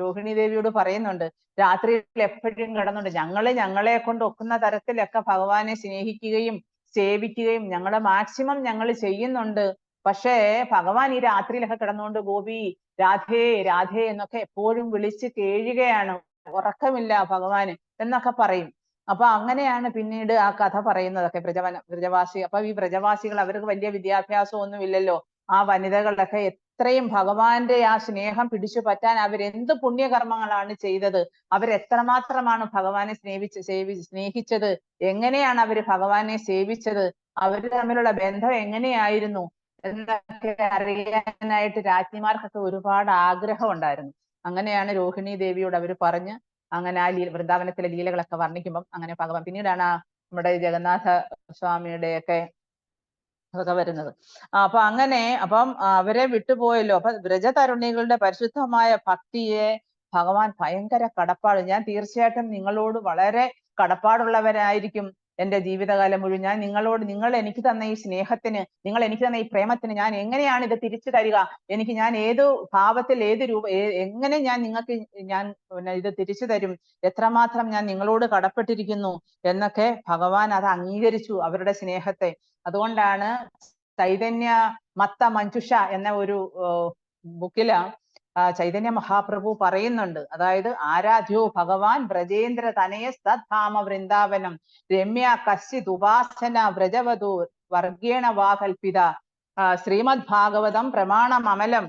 രോഹിണി ദേവിയോട് പറയുന്നുണ്ട്, രാത്രിയിൽ എപ്പോഴും കിടന്നുണ്ട് ഞങ്ങളെ കൊണ്ട് ഒക്കുന്ന തരത്തിലൊക്കെ ഭഗവാനെ സ്നേഹിക്കുകയും സേവിക്കുകയും മാക്സിമം ഞങ്ങൾ ചെയ്യുന്നുണ്ട്. പക്ഷേ ഭഗവാൻ ഈ രാത്രിയിലൊക്കെ കിടന്നുകൊണ്ട് ഗോപി രാധേ രാധേ എന്നൊക്കെ എപ്പോഴും വിളിച്ച് കേഴുകയാണ്, ഉറക്കമില്ല ഭഗവാന് എന്നൊക്കെ പറയും. അപ്പൊ അങ്ങനെയാണ് പിന്നീട് ആ കഥ പറയുന്നതൊക്കെ വ്രജവാസി. അപ്പൊ ഈ വ്രജവാസികൾ അവർക്ക് വലിയ വിദ്യാഭ്യാസം ഒന്നും ഇല്ലല്ലോ. ആ വനിതകളുടെ എത്രയും ഭഗവാന്റെ ആ സ്നേഹം പിടിച്ചു പറ്റാൻ അവരെന്ത് പുണ്യകർമ്മങ്ങളാണ് ചെയ്തത്, അവരെത്രമാത്രമാണ് ഭഗവാനെ സ്നേഹിച്ചത്, എങ്ങനെയാണ് അവര് ഭഗവാനെ സേവിച്ചത്, അവര് തമ്മിലുള്ള ബന്ധം എങ്ങനെയായിരുന്നു എന്നൊക്കെ അറിയാനായിട്ട് രാജ്ഞിമാർക്കൊക്കെ ഒരുപാട് ആഗ്രഹം ഉണ്ടായിരുന്നു. അങ്ങനെയാണ് രോഹിണി ദേവിയോട് അവർ പറഞ്ഞ് അങ്ങനെ ആ വൃന്ദാവനത്തിലെ ലീലകളൊക്കെ വർണ്ണിക്കുമ്പം അങ്ങനെ ഭഗവാൻ പിന്നീടാണ് നമ്മുടെ ജഗന്നാഥ സ്വാമിയുടെയൊക്കെ അതൊക്കെ വരുന്നത്. അപ്പം അവരെ വിട്ടുപോയല്ലോ. അപ്പൊ വ്രജതരുണികളുടെ പരിശുദ്ധമായ ഭക്തിയെ ഭഗവാൻ ഭയങ്കര കടപ്പാട്, ഞാൻ തീർച്ചയായിട്ടും നിങ്ങളോട് വളരെ കടപ്പാടുള്ളവരായിരിക്കും എൻ്റെ ജീവിതകാലം മുഴുവൻ. ഞാൻ നിങ്ങൾ എനിക്ക് തന്ന ഈ സ്നേഹത്തിന്, നിങ്ങൾ എനിക്ക് തന്ന ഈ പ്രേമത്തിന് ഞാൻ എങ്ങനെയാണ് ഇത് തിരിച്ചു തരിക, ഞാൻ ഏത് ഭാവത്തിൽ ഏത് എങ്ങനെ ഞാൻ നിങ്ങൾക്ക് ഇത് തിരിച്ചു തരും, എത്രമാത്രം ഞാൻ നിങ്ങളോട് കടപ്പെട്ടിരിക്കുന്നു എന്നൊക്കെ ഭഗവാൻ അത് അംഗീകരിച്ചു അവരുടെ സ്നേഹത്തെ. അതുകൊണ്ടാണ് ചൈതന്യ മത്ത മഞ്ജുഷ എന്ന ഒരു ബുക്കില് ചൈതന്യ മഹാപ്രഭു പറയുന്നുണ്ട്. അതായത് ആരാധ്യോ ഭഗവാൻ വ്രജേന്ദ്ര തനയ സദ്ധാമ വൃന്ദാവനം രമ്യ കശ്ചിത് ഉപാസന വ്രജവധൂ വർഗേണ വാ കൽപ്പിത ശ്രീമദ് ഭാഗവതം പ്രമാണമമലം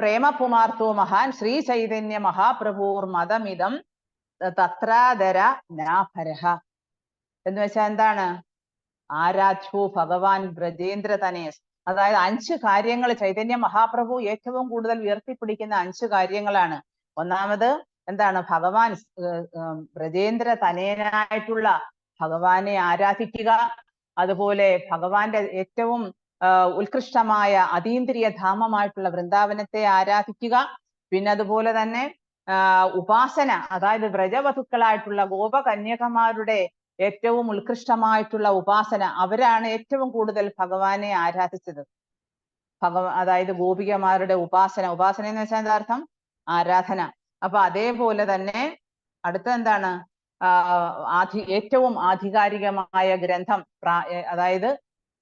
പ്രേമപുമാർത്തോ മഹാൻ ശ്രീ ചൈതന്യ മഹാപ്രഭുർ മതമിതം തത്രാദര നാഭരഹ എന്ന് വെച്ചാൽ എന്താണ്? ആരാധ്യോ ഭഗവാൻ വ്രജേന്ദ്ര തനയസ്, അതായത് 5 കാര്യങ്ങൾ ചൈതന്യ മഹാപ്രഭു ഏറ്റവും കൂടുതൽ ഉയർത്തിപ്പിടിക്കുന്ന 5 കാര്യങ്ങളാണ്. ഒന്നാമത് എന്താണ്? ഭഗവാൻ വ്രജേന്ദ്ര തനയനായിട്ടുള്ള ഭഗവാനെ ആരാധിക്കുക. അതുപോലെ ഭഗവാന്റെ ഏറ്റവും ഉത്കൃഷ്ടമായ അതീന്ദ്രിയ ധാമമായിട്ടുള്ള വൃന്ദാവനത്തെ ആരാധിക്കുക. പിന്നെ അതുപോലെ തന്നെ ഉപാസന, അതായത് വ്രജവധുക്കളായിട്ടുള്ള ഗോപകന്യകമാരുടെ ഏറ്റവും ഉത്കൃഷ്ടമായിട്ടുള്ള ഉപാസന, അവരാണ് ഏറ്റവും കൂടുതൽ ഭഗവാനെ ആരാധിച്ചത്. അതായത് ഗോപികമാരുടെ ഉപാസന എന്ന് വെച്ചാൽ എന്താ അർത്ഥം? ആരാധന. അപ്പൊ അതേപോലെ തന്നെ അടുത്ത എന്താണ്? ഏറ്റവും ആധികാരികമായ ഗ്രന്ഥം, അതായത്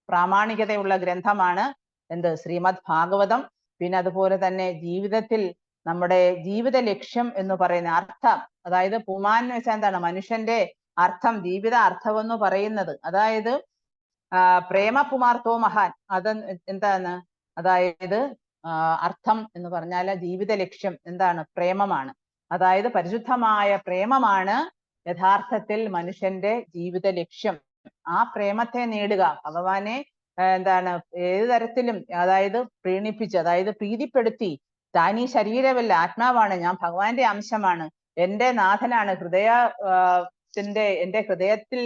പ്രാമാണികതയുള്ള ഗ്രന്ഥമാണ് എന്ത്? ശ്രീമദ് ഭാഗവതം. പിന്നെ അതുപോലെ തന്നെ ജീവിതത്തിൽ നമ്മുടെ ജീവിത ലക്ഷ്യം എന്ന് പറയുന്ന അർത്ഥം, അതായത് പുമാൻ എന്ന് വെച്ചാൽ എന്താണ്? മനുഷ്യന്റെ അർത്ഥം, ജീവിത അർത്ഥം എന്ന് പറയുന്നത്. അതായത് പ്രേമപുമാർത്തോ മഹാൻ, അത് എന്താണ്? അതായത് അർത്ഥം എന്ന് പറഞ്ഞാൽ ജീവിത ലക്ഷ്യം എന്താണ്? പ്രേമമാണ്. അതായത് പരിശുദ്ധമായ പ്രേമമാണ് യഥാർത്ഥത്തിൽ മനുഷ്യന്റെ ജീവിത ലക്ഷ്യം. ആ പ്രേമത്തെ നേടുക, ഭഗവാനെ എന്താണ് ഏത് തരത്തിലും അതായത് പ്രീണിപ്പിച്ച്, അതായത് പ്രീതിപ്പെടുത്തി, താൻ ഈ ശരീരമല്ല ആത്മാവാണ്, ഞാൻ ഭഗവാന്റെ അംശമാണ്, എൻ്റെ നാഥനാണ്, എൻ്റെ ഹൃദയത്തിൽ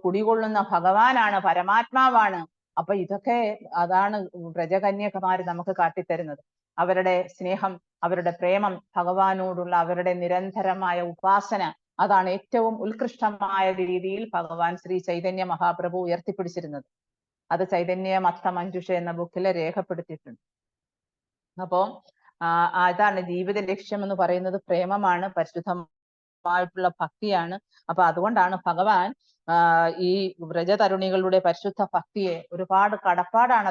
കുടികൊള്ളുന്ന ഭഗവാനാണ്, പരമാത്മാവാണ്. അപ്പൊ ഇതൊക്കെ അതാണ് വ്രജകന്യകമാര് നമുക്ക് കാട്ടിത്തരുന്നത്. അവരുടെ സ്നേഹം, അവരുടെ പ്രേമം, ഭഗവാനോടുള്ള അവരുടെ നിരന്തരമായ ഉപാസന, അതാണ് ഏറ്റവും ഉത്കൃഷ്ടമായ രീതിയിൽ ഭഗവാൻ ശ്രീ ചൈതന്യ മഹാപ്രഭു ഉയർത്തിപ്പിടിച്ചിരുന്നത്. അത് ചൈതന്യ മത്ത മഞ്ജുഷ എന്ന ബുക്കിൽ രേഖപ്പെടുത്തിയിട്ടുണ്ട്. അപ്പോ അതാണ് ജീവിത ലക്ഷ്യം എന്ന് പറയുന്നത്, പ്രേമമാണ്, പരിശുദ്ധമായിട്ടുള്ള ഭക്തിയാണ്. അപ്പൊ അതുകൊണ്ടാണ് ഭഗവാൻ ഈ വ്രജതരുണികളുടെ പരിശുദ്ധ ഭക്തിയെ ഒരുപാട് കടപ്പാടാണ്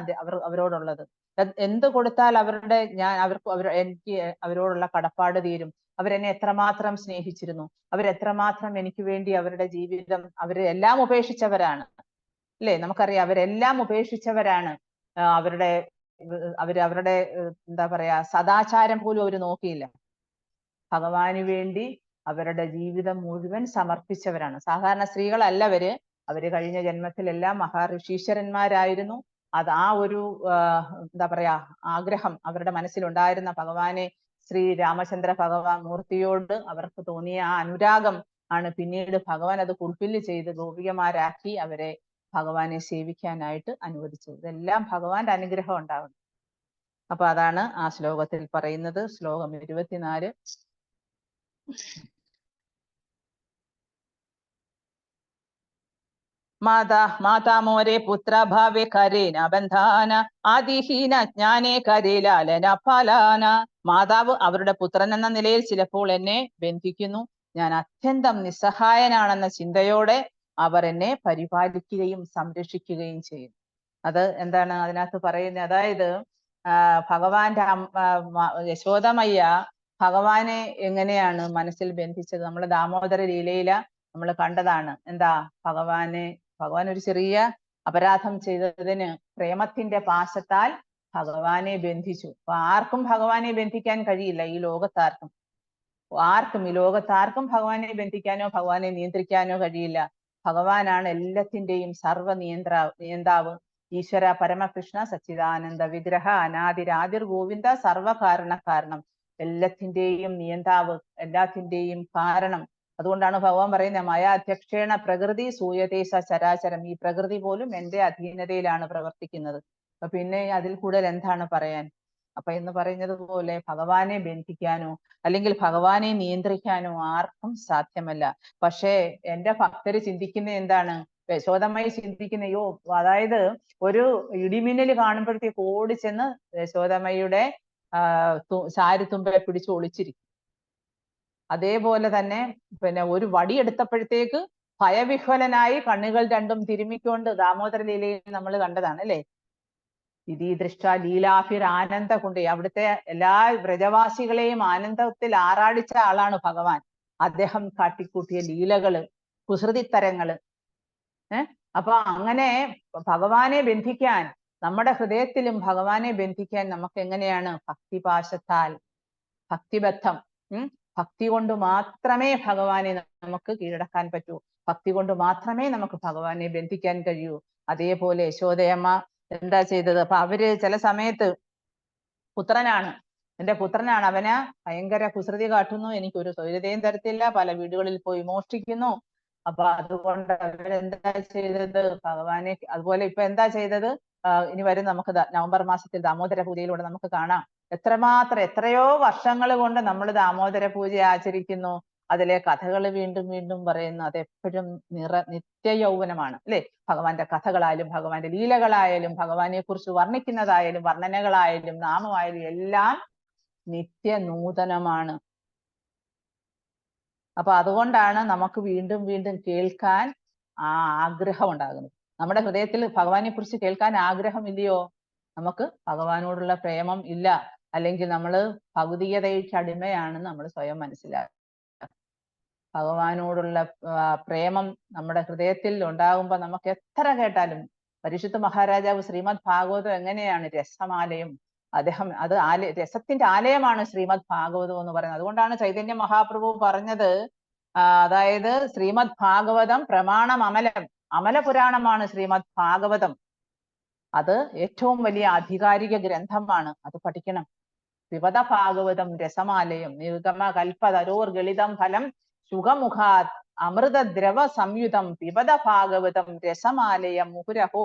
അവരോടുള്ളത്. എന്ത് കൊടുത്താൽ എനിക്ക് അവരോടുള്ള കടപ്പാട് തീരും. അവരെന്നെ എത്രമാത്രം സ്നേഹിച്ചിരുന്നു, അവരെത്രമാത്രം എനിക്ക് വേണ്ടി അവരുടെ ജീവിതം, അവരെല്ലാം ഉപേക്ഷിച്ചവരാണ് അല്ലേ? നമുക്കറിയാം, അവരെല്ലാം ഉപേക്ഷിച്ചവരാണ്. അവരുടെ എന്താ പറയാ, സദാചാരം പോലും അവർ നോക്കിയില്ല. ഭഗവാന് വേണ്ടി അവരുടെ ജീവിതം മുഴുവൻ സമർപ്പിച്ചവരാണ്. സാധാരണ സ്ത്രീകളല്ല അവര് കഴിഞ്ഞ ജന്മത്തിലെല്ലാം മഹാഋഷീശ്വരന്മാരായിരുന്നു. അത് ആ ഒരു എന്താ പറയാ ആഗ്രഹം അവരുടെ മനസ്സിലുണ്ടായിരുന്ന ഭഗവാനെ, ശ്രീ രാമചന്ദ്ര ഭഗവാൻ മൂർത്തിയോട് അവർക്ക് തോന്നിയ ആ അനുരാഗം ആണ് പിന്നീട് ഭഗവാൻ അത് ഫുൾഫില്ല് ചെയ്ത് ഗോപികമാരാക്കി അവരെ ഭഗവാനെ സേവിക്കാനായിട്ട് അനുവദിച്ചത്. ഇതെല്ലാം ഭഗവാന്റെ അനുഗ്രഹം ഉണ്ടാവണം. അപ്പൊ അതാണ് ആ ശ്ലോകത്തിൽ പറയുന്നത്. ശ്ലോകം 24. മാതാമോരെ പുത്രഭാവേ കരേന ബന്ധാന ആദിഹീന ജ്ഞാനേ കരേലാലന ഫലാന. മാതാവ് അവരുടെ പുത്രൻ എന്ന നിലയിൽ ചിലപ്പോൾ എന്നെ ബന്ധിക്കുന്നു. ഞാൻ അത്യന്തം നിസ്സഹായനാണെന്ന ചിന്തയോടെ അവർ എന്നെ പരിപാലിക്കുകയും സംരക്ഷിക്കുകയും ചെയ്യും. അത് എന്താണ് അതിനകത്ത് പറയുന്നത്? അതായത് ഭഗവാന്റെ യശോദമയ്യ ഭഗവാനെ എങ്ങനെയാണ് മനസ്സിൽ ബന്ധിച്ചത്? നമ്മൾ ദാമോദര ലീലയില നമ്മൾ കണ്ടതാണ്. എന്താ, ഭഗവാൻ ഒരു ചെറിയ അപരാധം ചെയ്തതിന് പ്രേമത്തിന്റെ പാശത്താൽ ഭഗവാനെ ബന്ധിച്ചു. അപ്പൊ ആർക്കും ഭഗവാനെ ബന്ധിക്കാൻ കഴിയില്ല. ഈ ലോകത്താർക്കും ഭഗവാനെ ബന്ധിക്കാനോ ഭഗവാനെ നിയന്ത്രിക്കാനോ കഴിയില്ല. ഭഗവാനാണ് എല്ലാത്തിന്റെയും സർവ നിയന്താവ്. ഈശ്വര പരമകൃഷ്ണ സച്ചിദാനന്ദ വിഗ്രഹ അനാദിരാദിർ ഗോവിന്ദ സർവകാരണം. എല്ലാത്തിന്റെയും നിയന്താവ്, എല്ലാത്തിന്റെയും കാരണം. അതുകൊണ്ടാണ് ഭഗവാൻ പറയുന്നത്, മയാധ്യക്ഷേണ പ്രകൃതി സൂയതേ ചരാചരം. ഈ പ്രകൃതി പോലും എന്റെ അധീനതയിലാണ് പ്രവർത്തിക്കുന്നത്. അപ്പൊ പിന്നെ അതിൽ കൂടുതൽ എന്താണ് പറയാൻ? അപ്പൊ എന്ന് പറയുന്നത് പോലെ ഭഗവാനെ ബന്ധിക്കാനോ അല്ലെങ്കിൽ ഭഗവാനെ നിയന്ത്രിക്കാനോ ആർക്കും സാധ്യമല്ല. പക്ഷേ എന്റെ ഭക്തര് ചിന്തിക്കുന്ന എന്താണ്? യശോദമ്മയെ ചിന്തിക്കുന്ന, അയ്യോ, അതായത് ഒരു ഇടിമിന്നൽ കാണുമ്പോഴത്തേക്ക് ഓടിച്ചെന്ന് യശോദമ്മയുടെ സാരിത്തുമ്പെ പിടിച്ച് ഒളിച്ചിരിക്കും. അതേപോലെ തന്നെ പിന്നെ ഒരു വടി എടുത്തപ്പോഴത്തേക്ക് ഭയവിഹ്വലനായി കണ്ണുകൾ രണ്ടും തിരുമ്മിക്കൊണ്ട് ദാമോദര ലീലയിൽ നമ്മൾ കണ്ടതാണ് അല്ലേ? ഇതി ദൃഷ്ട ലീലാഭിർ ആനന്ദ കൊണ്ട്, അവിടുത്തെ എല്ലാ വ്രജവാസികളെയും ആനന്ദത്തിൽ ആറാടിച്ച ആളാണ് ഭഗവാൻ. അദ്ദേഹം കാട്ടിക്കൂട്ടിയ ലീലകള്, കുസൃതിത്തരങ്ങള്. അപ്പൊ അങ്ങനെ ഭഗവാനെ ബന്ധിക്കാൻ, നമ്മുടെ ഹൃദയത്തിലും ഭഗവാനെ ബന്ധിക്കാൻ നമുക്ക് എങ്ങനെയാണ്? ഭക്തിപാശത്താൽ, ഭക്തിബദ്ധം. ഭക്തി കൊണ്ട് മാത്രമേ ഭഗവാനെ നമുക്ക് കീഴടക്കാൻ പറ്റൂ. ഭക്തി കൊണ്ട് മാത്രമേ നമുക്ക് ഭഗവാനെ ബന്ധിക്കാൻ കഴിയൂ. അതേപോലെ യശോദയമ്മ എന്താ ചെയ്തത്? അപ്പൊ അവര് ചില സമയത്ത് എന്റെ പുത്രനാണ്, അവന് ഭയങ്കര കുസൃതി കാട്ടുന്നു, എനിക്കൊരു സ്വൈര്യതയും തരത്തില്ല, പല വീടുകളിൽ പോയി മോഷ്ടിക്കുന്നു. അപ്പൊ അതുകൊണ്ട് അവരെന്താ ചെയ്തത്? ഭഗവാനെ അതുപോലെ ഇപ്പൊ എന്താ ചെയ്തത്? ഇനി വരും നമുക്ക് നവംബർ മാസത്തിൽ ദാമോദര പൂജയിലൂടെ നമുക്ക് കാണാം എത്രയോ വർഷങ്ങൾ കൊണ്ട് നമ്മൾ ദാമോദര പൂജ ആചരിക്കുന്നു. അതിലെ കഥകൾ വീണ്ടും വീണ്ടും പറയുന്നു. അതെപ്പോഴും നിത്യ യൗവനമാണ് അല്ലെ? ഭഗവാന്റെ കഥകളായാലും ഭഗവാന്റെ ലീലകളായാലും ഭഗവാനെ കുറിച്ച് വർണ്ണിക്കുന്നതായാലും വർണ്ണനകളായാലും നാമമായാലും എല്ലാം നിത്യ നൂതനമാണ്. അപ്പൊ അതുകൊണ്ടാണ് നമുക്ക് വീണ്ടും വീണ്ടും കേൾക്കാൻ ആഗ്രഹം ഉണ്ടാകുന്നത്. നമ്മുടെ ഹൃദയത്തിൽ ഭഗവാനെ കുറിച്ച് കേൾക്കാൻ ആഗ്രഹമില്ലയോ? നമുക്ക് ഭഗവാനോടുള്ള പ്രേമം ഇല്ല, അല്ലെങ്കിൽ നമ്മൾ ഭൗതികതയ്ക്ക് അടിമയാണെന്ന് നമ്മൾ സ്വയം മനസ്സിലാക്കുക. ഭഗവാനോടുള്ള പ്രേമം നമ്മുടെ ഹൃദയത്തിൽ ഉണ്ടാകുമ്പോൾ നമുക്ക് എത്ര കേട്ടാലും, പരിശുദ്ധ മഹാരാജാവ് ശ്രീമദ് ഭാഗവതം എങ്ങനെയാണ്? രസമാലയം. അത് രസത്തിന്റെ ആലയമാണ് ശ്രീമദ് ഭാഗവതം എന്ന് പറയുന്നത്. അതുകൊണ്ടാണ് ചൈതന്യ മഹാപ്രഭു പറഞ്ഞത്, അതായത് ശ്രീമദ് ഭാഗവതം പ്രമാണം അമല പുരാണമാണ് ശ്രീമദ് ഭാഗവതം. അത് ഏറ്റവും വലിയ ആധികാരിക ഗ്രന്ഥമാണ്. അത് പഠിക്കണം. പിബത ഭാഗവതം രസമാലയം നിഗമ കൽപതരോർ ഗളിതം ഫലം സുഖമുഖാത് അമൃതദ്രവ സംയുതം പിബത ഭാഗവതം രസമാലയം മുഹുരഹോ.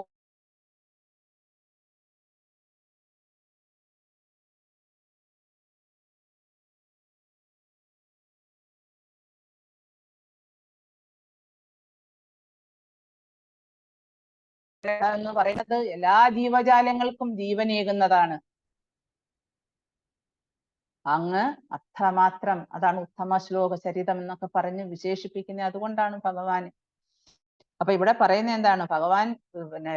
എന്ന് പറയുന്നത് എല്ലാ ജീവജാലങ്ങൾക്കും ജീവനേകുന്നതാണ്. അങ്ങ് അത്രമാത്രം, അതാണ് ഉത്തമ ശ്ലോക ചരിതം എന്നൊക്കെ പറഞ്ഞ് വിശേഷിപ്പിക്കുന്നത്. അതുകൊണ്ടാണ് ഭഗവാൻ. അപ്പൊ ഇവിടെ പറയുന്നത് എന്താണ്? ഭഗവാൻ പിന്നെ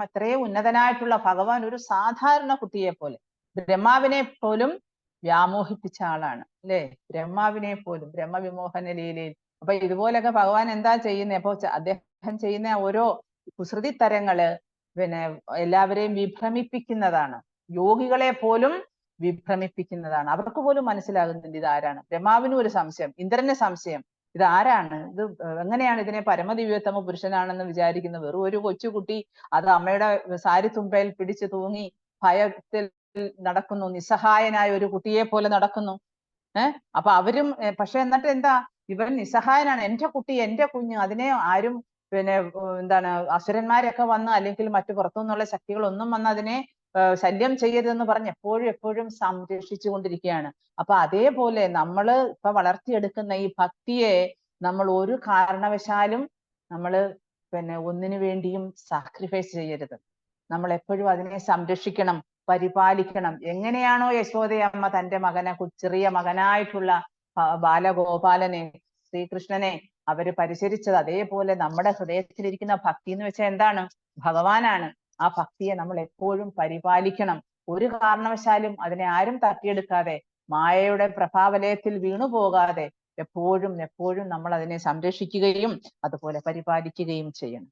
എത്രയും ഉന്നതനായിട്ടുള്ള ഭഗവാൻ ഒരു സാധാരണ കുട്ടിയെ പോലെ, ബ്രഹ്മാവിനെ പോലും വ്യാമോഹിപ്പിച്ച ആളാണ് അല്ലേ? ബ്രഹ്മാവിനെ പോലും, ബ്രഹ്മവിമോഹന ലീലയിൽ. അപ്പൊ ഇതുപോലൊക്കെ ഭഗവാൻ എന്താ ചെയ്യുന്നത്? അപ്പൊ അദ്ദേഹം ചെയ്യുന്ന ഓരോ കുസൃതി തരങ്ങള് പിന്നെ എല്ലാവരെയും വിഭ്രമിപ്പിക്കുന്നതാണ്. യോഗികളെ പോലും വിഭ്രമിപ്പിക്കുന്നതാണ്. അവർക്ക് പോലും മനസ്സിലാകുന്നില്ല ഇതാരാണ്. ബ്രഹ്മാവിനും ഒരു സംശയം, ഇന്ദ്രന് സംശയം, ഇത് ആരാണ്, ഇത് എങ്ങനെയാണ് ഇതിനെ പരമദിവ്യോത്തമ പുരുഷനാണെന്ന് വിചാരിക്കുന്നത്? വെറും ഒരു കൊച്ചുകുട്ടി, അത് അമ്മയുടെ സാരി തുമ്പയിൽ പിടിച്ചു തൂങ്ങി ഭയത്തിൽ നടക്കുന്നു, നിസ്സഹായനായ ഒരു കുട്ടിയെ പോലെ നടക്കുന്നു. അപ്പൊ അവരും പക്ഷെ എന്നിട്ട് എന്താ, ഇവൻ നിസ്സഹായനാണ്, എന്റെ കുട്ടി, എന്റെ കുഞ്ഞ്, അതിനെ ആരും പിന്നെ എന്താണ് അസുരന്മാരൊക്കെ വന്ന് അല്ലെങ്കിൽ മറ്റു പുറത്തുനിന്നുള്ള ശക്തികളൊന്നും വന്ന് അതിനെ ശല്യം ചെയ്യരുതെന്ന് പറഞ്ഞ് എപ്പോഴും സംരക്ഷിച്ചു കൊണ്ടിരിക്കുകയാണ്. അപ്പൊ അതേപോലെ നമ്മള് ഇപ്പൊ വളർത്തിയെടുക്കുന്ന ഈ ഭക്തിയെ നമ്മൾ ഒരു കാരണവശാലും നമ്മള് പിന്നെ ഒന്നിനു വേണ്ടിയും സാക്രിഫൈസ് ചെയ്യരുത്. നമ്മൾ എപ്പോഴും അതിനെ സംരക്ഷിക്കണം, പരിപാലിക്കണം. എങ്ങനെയാണോ യശോദയമ്മ തന്റെ മകനെ, ചെറിയ മകനായിട്ടുള്ള ബാലഗോപാലനെ, ശ്രീകൃഷ്ണനെ അവര് പരിചരിച്ചത്, അതേപോലെ നമ്മുടെ ഹൃദയത്തിലിരിക്കുന്ന ഭക്തി എന്ന് വെച്ചാൽ എന്താണ്? ഭഗവാനാണ്. ആ ഭക്തിയെ നമ്മൾ എപ്പോഴും പരിപാലിക്കണം. ഒരു കാരണവശാലും അതിനെ ആരും തട്ടിയെടുക്കാതെ, മായയുടെ പ്രഭാവലയത്തിൽ വീണു പോകാതെ എപ്പോഴും നമ്മൾ അതിനെ സംരക്ഷിക്കുകയും അതുപോലെ പരിപാലിക്കുകയും ചെയ്യണം.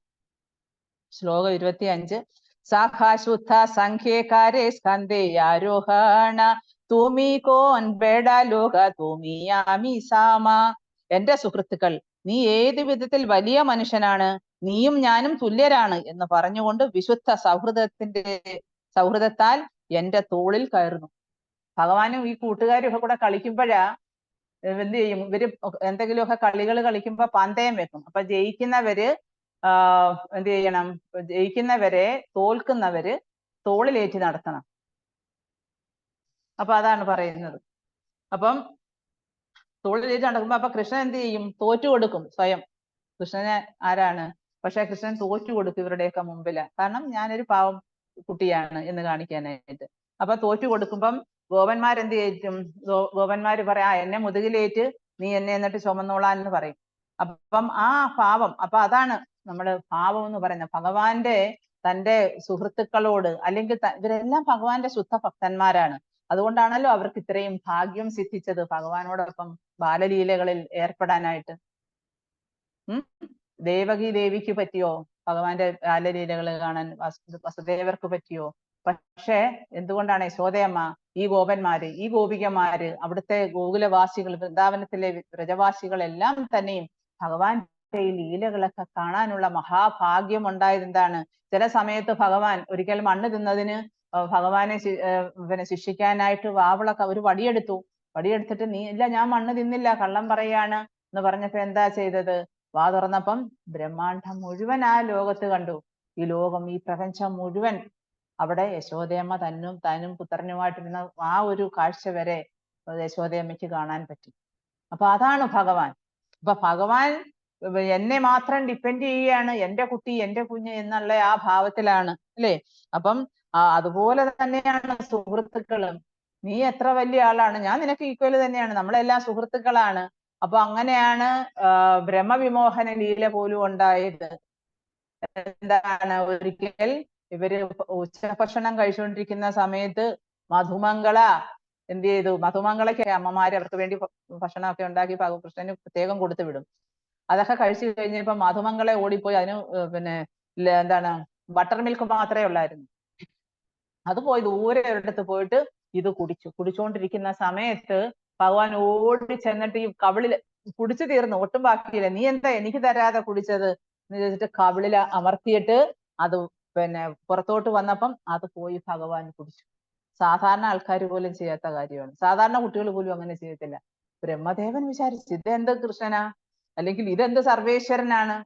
ശ്ലോകം 25. സാഖാശുദ്ധ സംഖ്യേകാരേ സ്കന്ധേ ആരോഹണ തൂമി കോൻ ബേഡ ലോക തൂമിയാമി സാമ. എന്റെ സുഹൃത്തുക്കൾ, നീ ഏത് വിധത്തിൽ വലിയ മനുഷ്യനാണ്, നീയും ഞാനും തുല്യരാണ് എന്ന് പറഞ്ഞുകൊണ്ട് വിശുദ്ധ സൗഹൃദത്താൽ എന്റെ തോളിൽ കയറുന്നു. ഭഗവാനും ഈ കൂട്ടുകാരും ഒക്കെ കൂടെ കളിക്കുമ്പോഴാ എന്ത് ചെയ്യും? ഇവര് എന്തെങ്കിലുമൊക്കെ കളികൾ കളിക്കുമ്പോ പന്തയം വെക്കും. അപ്പൊ ജയിക്കുന്നവര് എന്ത് ചെയ്യണം? ജയിക്കുന്നവരെ തോൽക്കുന്നവര് തോളിലേറ്റി നടത്തണം. അപ്പൊ അതാണ് പറയുന്നത്. അപ്പം തോളിലേറ്റി നടക്കുമ്പോ അപ്പൊ കൃഷ്ണൻ എന്ത് ചെയ്യും? തോറ്റു കൊടുക്കും സ്വയം. കൃഷ്ണന് ആരാണ്? പക്ഷെ കൃഷ്ണൻ തോറ്റു കൊടുക്കും ഇവരുടെയൊക്കെ മുമ്പില്. കാരണം ഞാനൊരു പാവം കുട്ടിയാണ് എന്ന് കാണിക്കാനായിട്ട്. അപ്പൊ തോറ്റു കൊടുക്കുമ്പം ഗോപന്മാരെന്ത് ചെയ്യും? ഗോപന്മാര് പറയാ, എന്നെ മുതുകിലേറ്റ് നീ എന്നെ എന്നിട്ട് ചുമന്നോളാൻ എന്ന് പറയും. അപ്പം ആ ഭാവം, അപ്പൊ അതാണ് നമ്മള് ഭാവം എന്ന് പറയുന്നത്. ഭഗവാന്റെ തന്റെ സുഹൃത്തുക്കളോട്, അല്ലെങ്കിൽ ഇവരെല്ലാം ഭഗവാന്റെ ശുദ്ധ ഭക്തന്മാരാണ്. അതുകൊണ്ടാണല്ലോ അവർക്ക് ഇത്രയും ഭാഗ്യം സിദ്ധിച്ചത് ഭഗവാനോടൊപ്പം ബാലലീലകളിൽ ഏർപ്പെടാനായിട്ട്. ദേവകി ദേവിക്ക് പറ്റിയോ ഭഗവാന്റെ ബാലലീലകൾ കാണാൻ? വസുദേവർക്ക് പറ്റിയോ? പക്ഷേ എന്തുകൊണ്ടാണ് യശോദയമ്മ, ഈ ഗോപന്മാര്, ഈ ഗോപികമാര്, അവിടുത്തെ ഗോകുലവാസികൾ, വൃന്ദാവനത്തിലെ വ്രജവാസികളെല്ലാം തന്നെയും ഭഗവാന്റെ ഈ ലീലകളൊക്കെ കാണാനുള്ള മഹാഭാഗ്യം ഉണ്ടായത് എന്താണ്? ചില സമയത്ത് ഭഗവാൻ ഒരിക്കൽ മണ്ണ് തിന്നതിന് ഭഗവാനെ പിന്നെ ശിക്ഷിക്കാനായിട്ട് വാവളൊക്കെ ഒരു വടിയെടുത്തിട്ട്, നീ ഇല്ല, ഞാൻ മണ്ണ് തിന്നില്ല, കള്ളം പറയാണ് എന്ന് പറഞ്ഞപ്പോ എന്താ ചെയ്തത്? വാ തുറന്നപ്പം ബ്രഹ്മാണ്ഡം മുഴുവൻ ആ ലോകത്ത് കണ്ടു. ഈ ലോകം, ഈ പ്രപഞ്ചം മുഴുവൻ അവിടെ യശോദയമ്മ താനും പുത്രനുമായിട്ടിരുന്ന ആ ഒരു കാഴ്ച വരെ യശോദയമ്മയ്ക്ക് കാണാൻ പറ്റി. അപ്പൊ അതാണ് ഭഗവാൻ. അപ്പൊ ഭഗവാൻ എന്നെ മാത്രം ഡിപ്പെൻഡ് ചെയ്യുകയാണ്, എന്റെ കുട്ടി, എന്റെ കുഞ്ഞ് എന്നുള്ള ആ ഭാവത്തിലാണ് അല്ലേ? അപ്പം അതുപോലെ തന്നെയാണ് സുഹൃത്തുക്കളും. നീ എത്ര വലിയ ആളാണ്, ഞാൻ നിനക്ക് ഈക്വൽ തന്നെയാണ്, നമ്മളെല്ലാം സുഹൃത്തുക്കളാണ്. അപ്പൊ അങ്ങനെയാണ് ബ്രഹ്മവിമോഹന ലീല പോലും ഉണ്ടായത്. എന്താണ്, ഒരിക്കൽ ഇവര് ഉച്ചഭക്ഷണം കഴിച്ചുകൊണ്ടിരിക്കുന്ന സമയത്ത് മധുമംഗള എന്ത് ചെയ്തു? മധുമംഗളയ്ക്ക് അമ്മമാര് അവർക്ക് വേണ്ടി ഭക്ഷണമൊക്കെ ഉണ്ടാക്കി കൃഷ്ണന് പ്രത്യേകം കൊടുത്തു വിടും. അതൊക്കെ കഴിച്ചു കഴിഞ്ഞപ്പോ മധുമംഗളെ ഓടിപ്പോയി, അതിന് പിന്നെ എന്താണ് ബട്ടർ മിൽക്ക് മാത്രമേ ഉള്ളായിരുന്നു. അത് പോയി ദൂരെ ഒരിടത്ത് പോയിട്ട് ഇത് കുടിച്ചുകൊണ്ടിരിക്കുന്ന സമയത്ത് ഭഗവാൻ ഓടി ചെന്നിട്ട് ഈ കവിളില് കുടിച്ചു തീർന്നു, ഒട്ടും ബാക്കിയില്ല. നീ എന്താ എനിക്ക് തരാതെ കുടിച്ചത് എന്ന് ചോദിച്ചിട്ട് കവിളില് അമർത്തിയിട്ട് അത് പിന്നെ പുറത്തോട്ട് വന്നപ്പം അത് പോയി ഭഗവാൻ കുടിച്ചു. സാധാരണ ആൾക്കാർ പോലും ചെയ്യാത്ത കാര്യമാണ്. സാധാരണ കുട്ടികൾ പോലും അങ്ങനെ ചെയ്യത്തില്ല. ബ്രഹ്മദേവൻ വിചാരിച്ചു, ഇതെന്ത് കൃഷ്ണനാ, അല്ലെങ്കിൽ ഇതെന്ത് സർവേശ്വരനാണ്,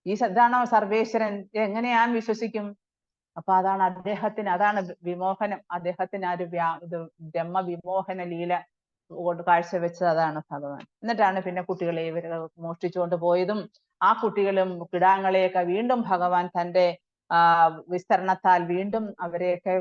ഇതാണോ സർവേശ്വരൻ, എങ്ങനെ ഞാൻ വിശ്വസിക്കും? അപ്പൊ അതാണ് അദ്ദേഹത്തിന്, അതാണ് വിമോഹനം, അദ്ദേഹത്തിന് ആ ഒരു ഇത് ബ്രഹ്മവിമോഹന ലീല കൊണ്ട് കാഴ്ചവെച്ചത് അതാണ് ഭഗവാൻ. എന്നിട്ടാണ് പിന്നെ കുട്ടികളെ ഇവർ മോഷ്ടിച്ചുകൊണ്ട് പോയതും ആ കുട്ടികളും കിടാങ്ങളെയൊക്കെ വീണ്ടും ഭഗവാൻ തന്റെ വിസ്തരണത്താൽ വീണ്ടും അവരെയൊക്കെ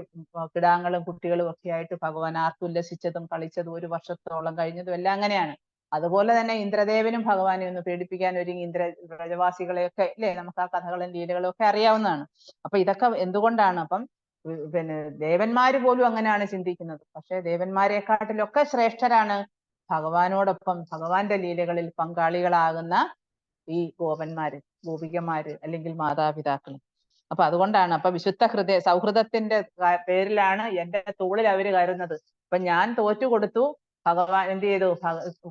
കിടാങ്ങളും കുട്ടികളും ഒക്കെ ആയിട്ട് ഭഗവാൻ ആർത്തുല്ലസിച്ചതും കളിച്ചതും 1 വർഷത്തോളം കഴിഞ്ഞതും എല്ലാം അങ്ങനെയാണ്. അതുപോലെ തന്നെ ഇന്ദ്രദേവനും ഭഗവാനെ ഒന്ന് പേടിപ്പിക്കാൻ ഒരുങ്ങി വ്രജവാസികളെയൊക്കെ അല്ലേ, നമുക്ക് ആ കഥകളും ലീലകളും ഒക്കെ അറിയാവുന്നതാണ്. അപ്പൊ ഇതൊക്കെ എന്തുകൊണ്ടാണ്? അപ്പം പിന്നെ ദേവന്മാര് പോലും അങ്ങനെയാണ് ചിന്തിക്കുന്നത്. പക്ഷെ ദേവന്മാരെക്കാട്ടിലൊക്കെ ശ്രേഷ്ഠരാണ് ഭഗവാനോടൊപ്പം ഭഗവാന്റെ ലീലകളിൽ പങ്കാളികളാകുന്ന ഈ ഗോപന്മാര്, ഗോപികമാര്, അല്ലെങ്കിൽ മാതാപിതാക്കൾ. അപ്പൊ അതുകൊണ്ടാണ്, അപ്പൊ വിശുദ്ധ സൗഹൃദത്തിന്റെ പേരിലാണ് എന്റെ തോളിൽ അവര് കയറുന്നത്. അപ്പൊ ഞാൻ തോറ്റു കൊടുത്തു, ഭഗവാൻ എന്ത് ചെയ്തു?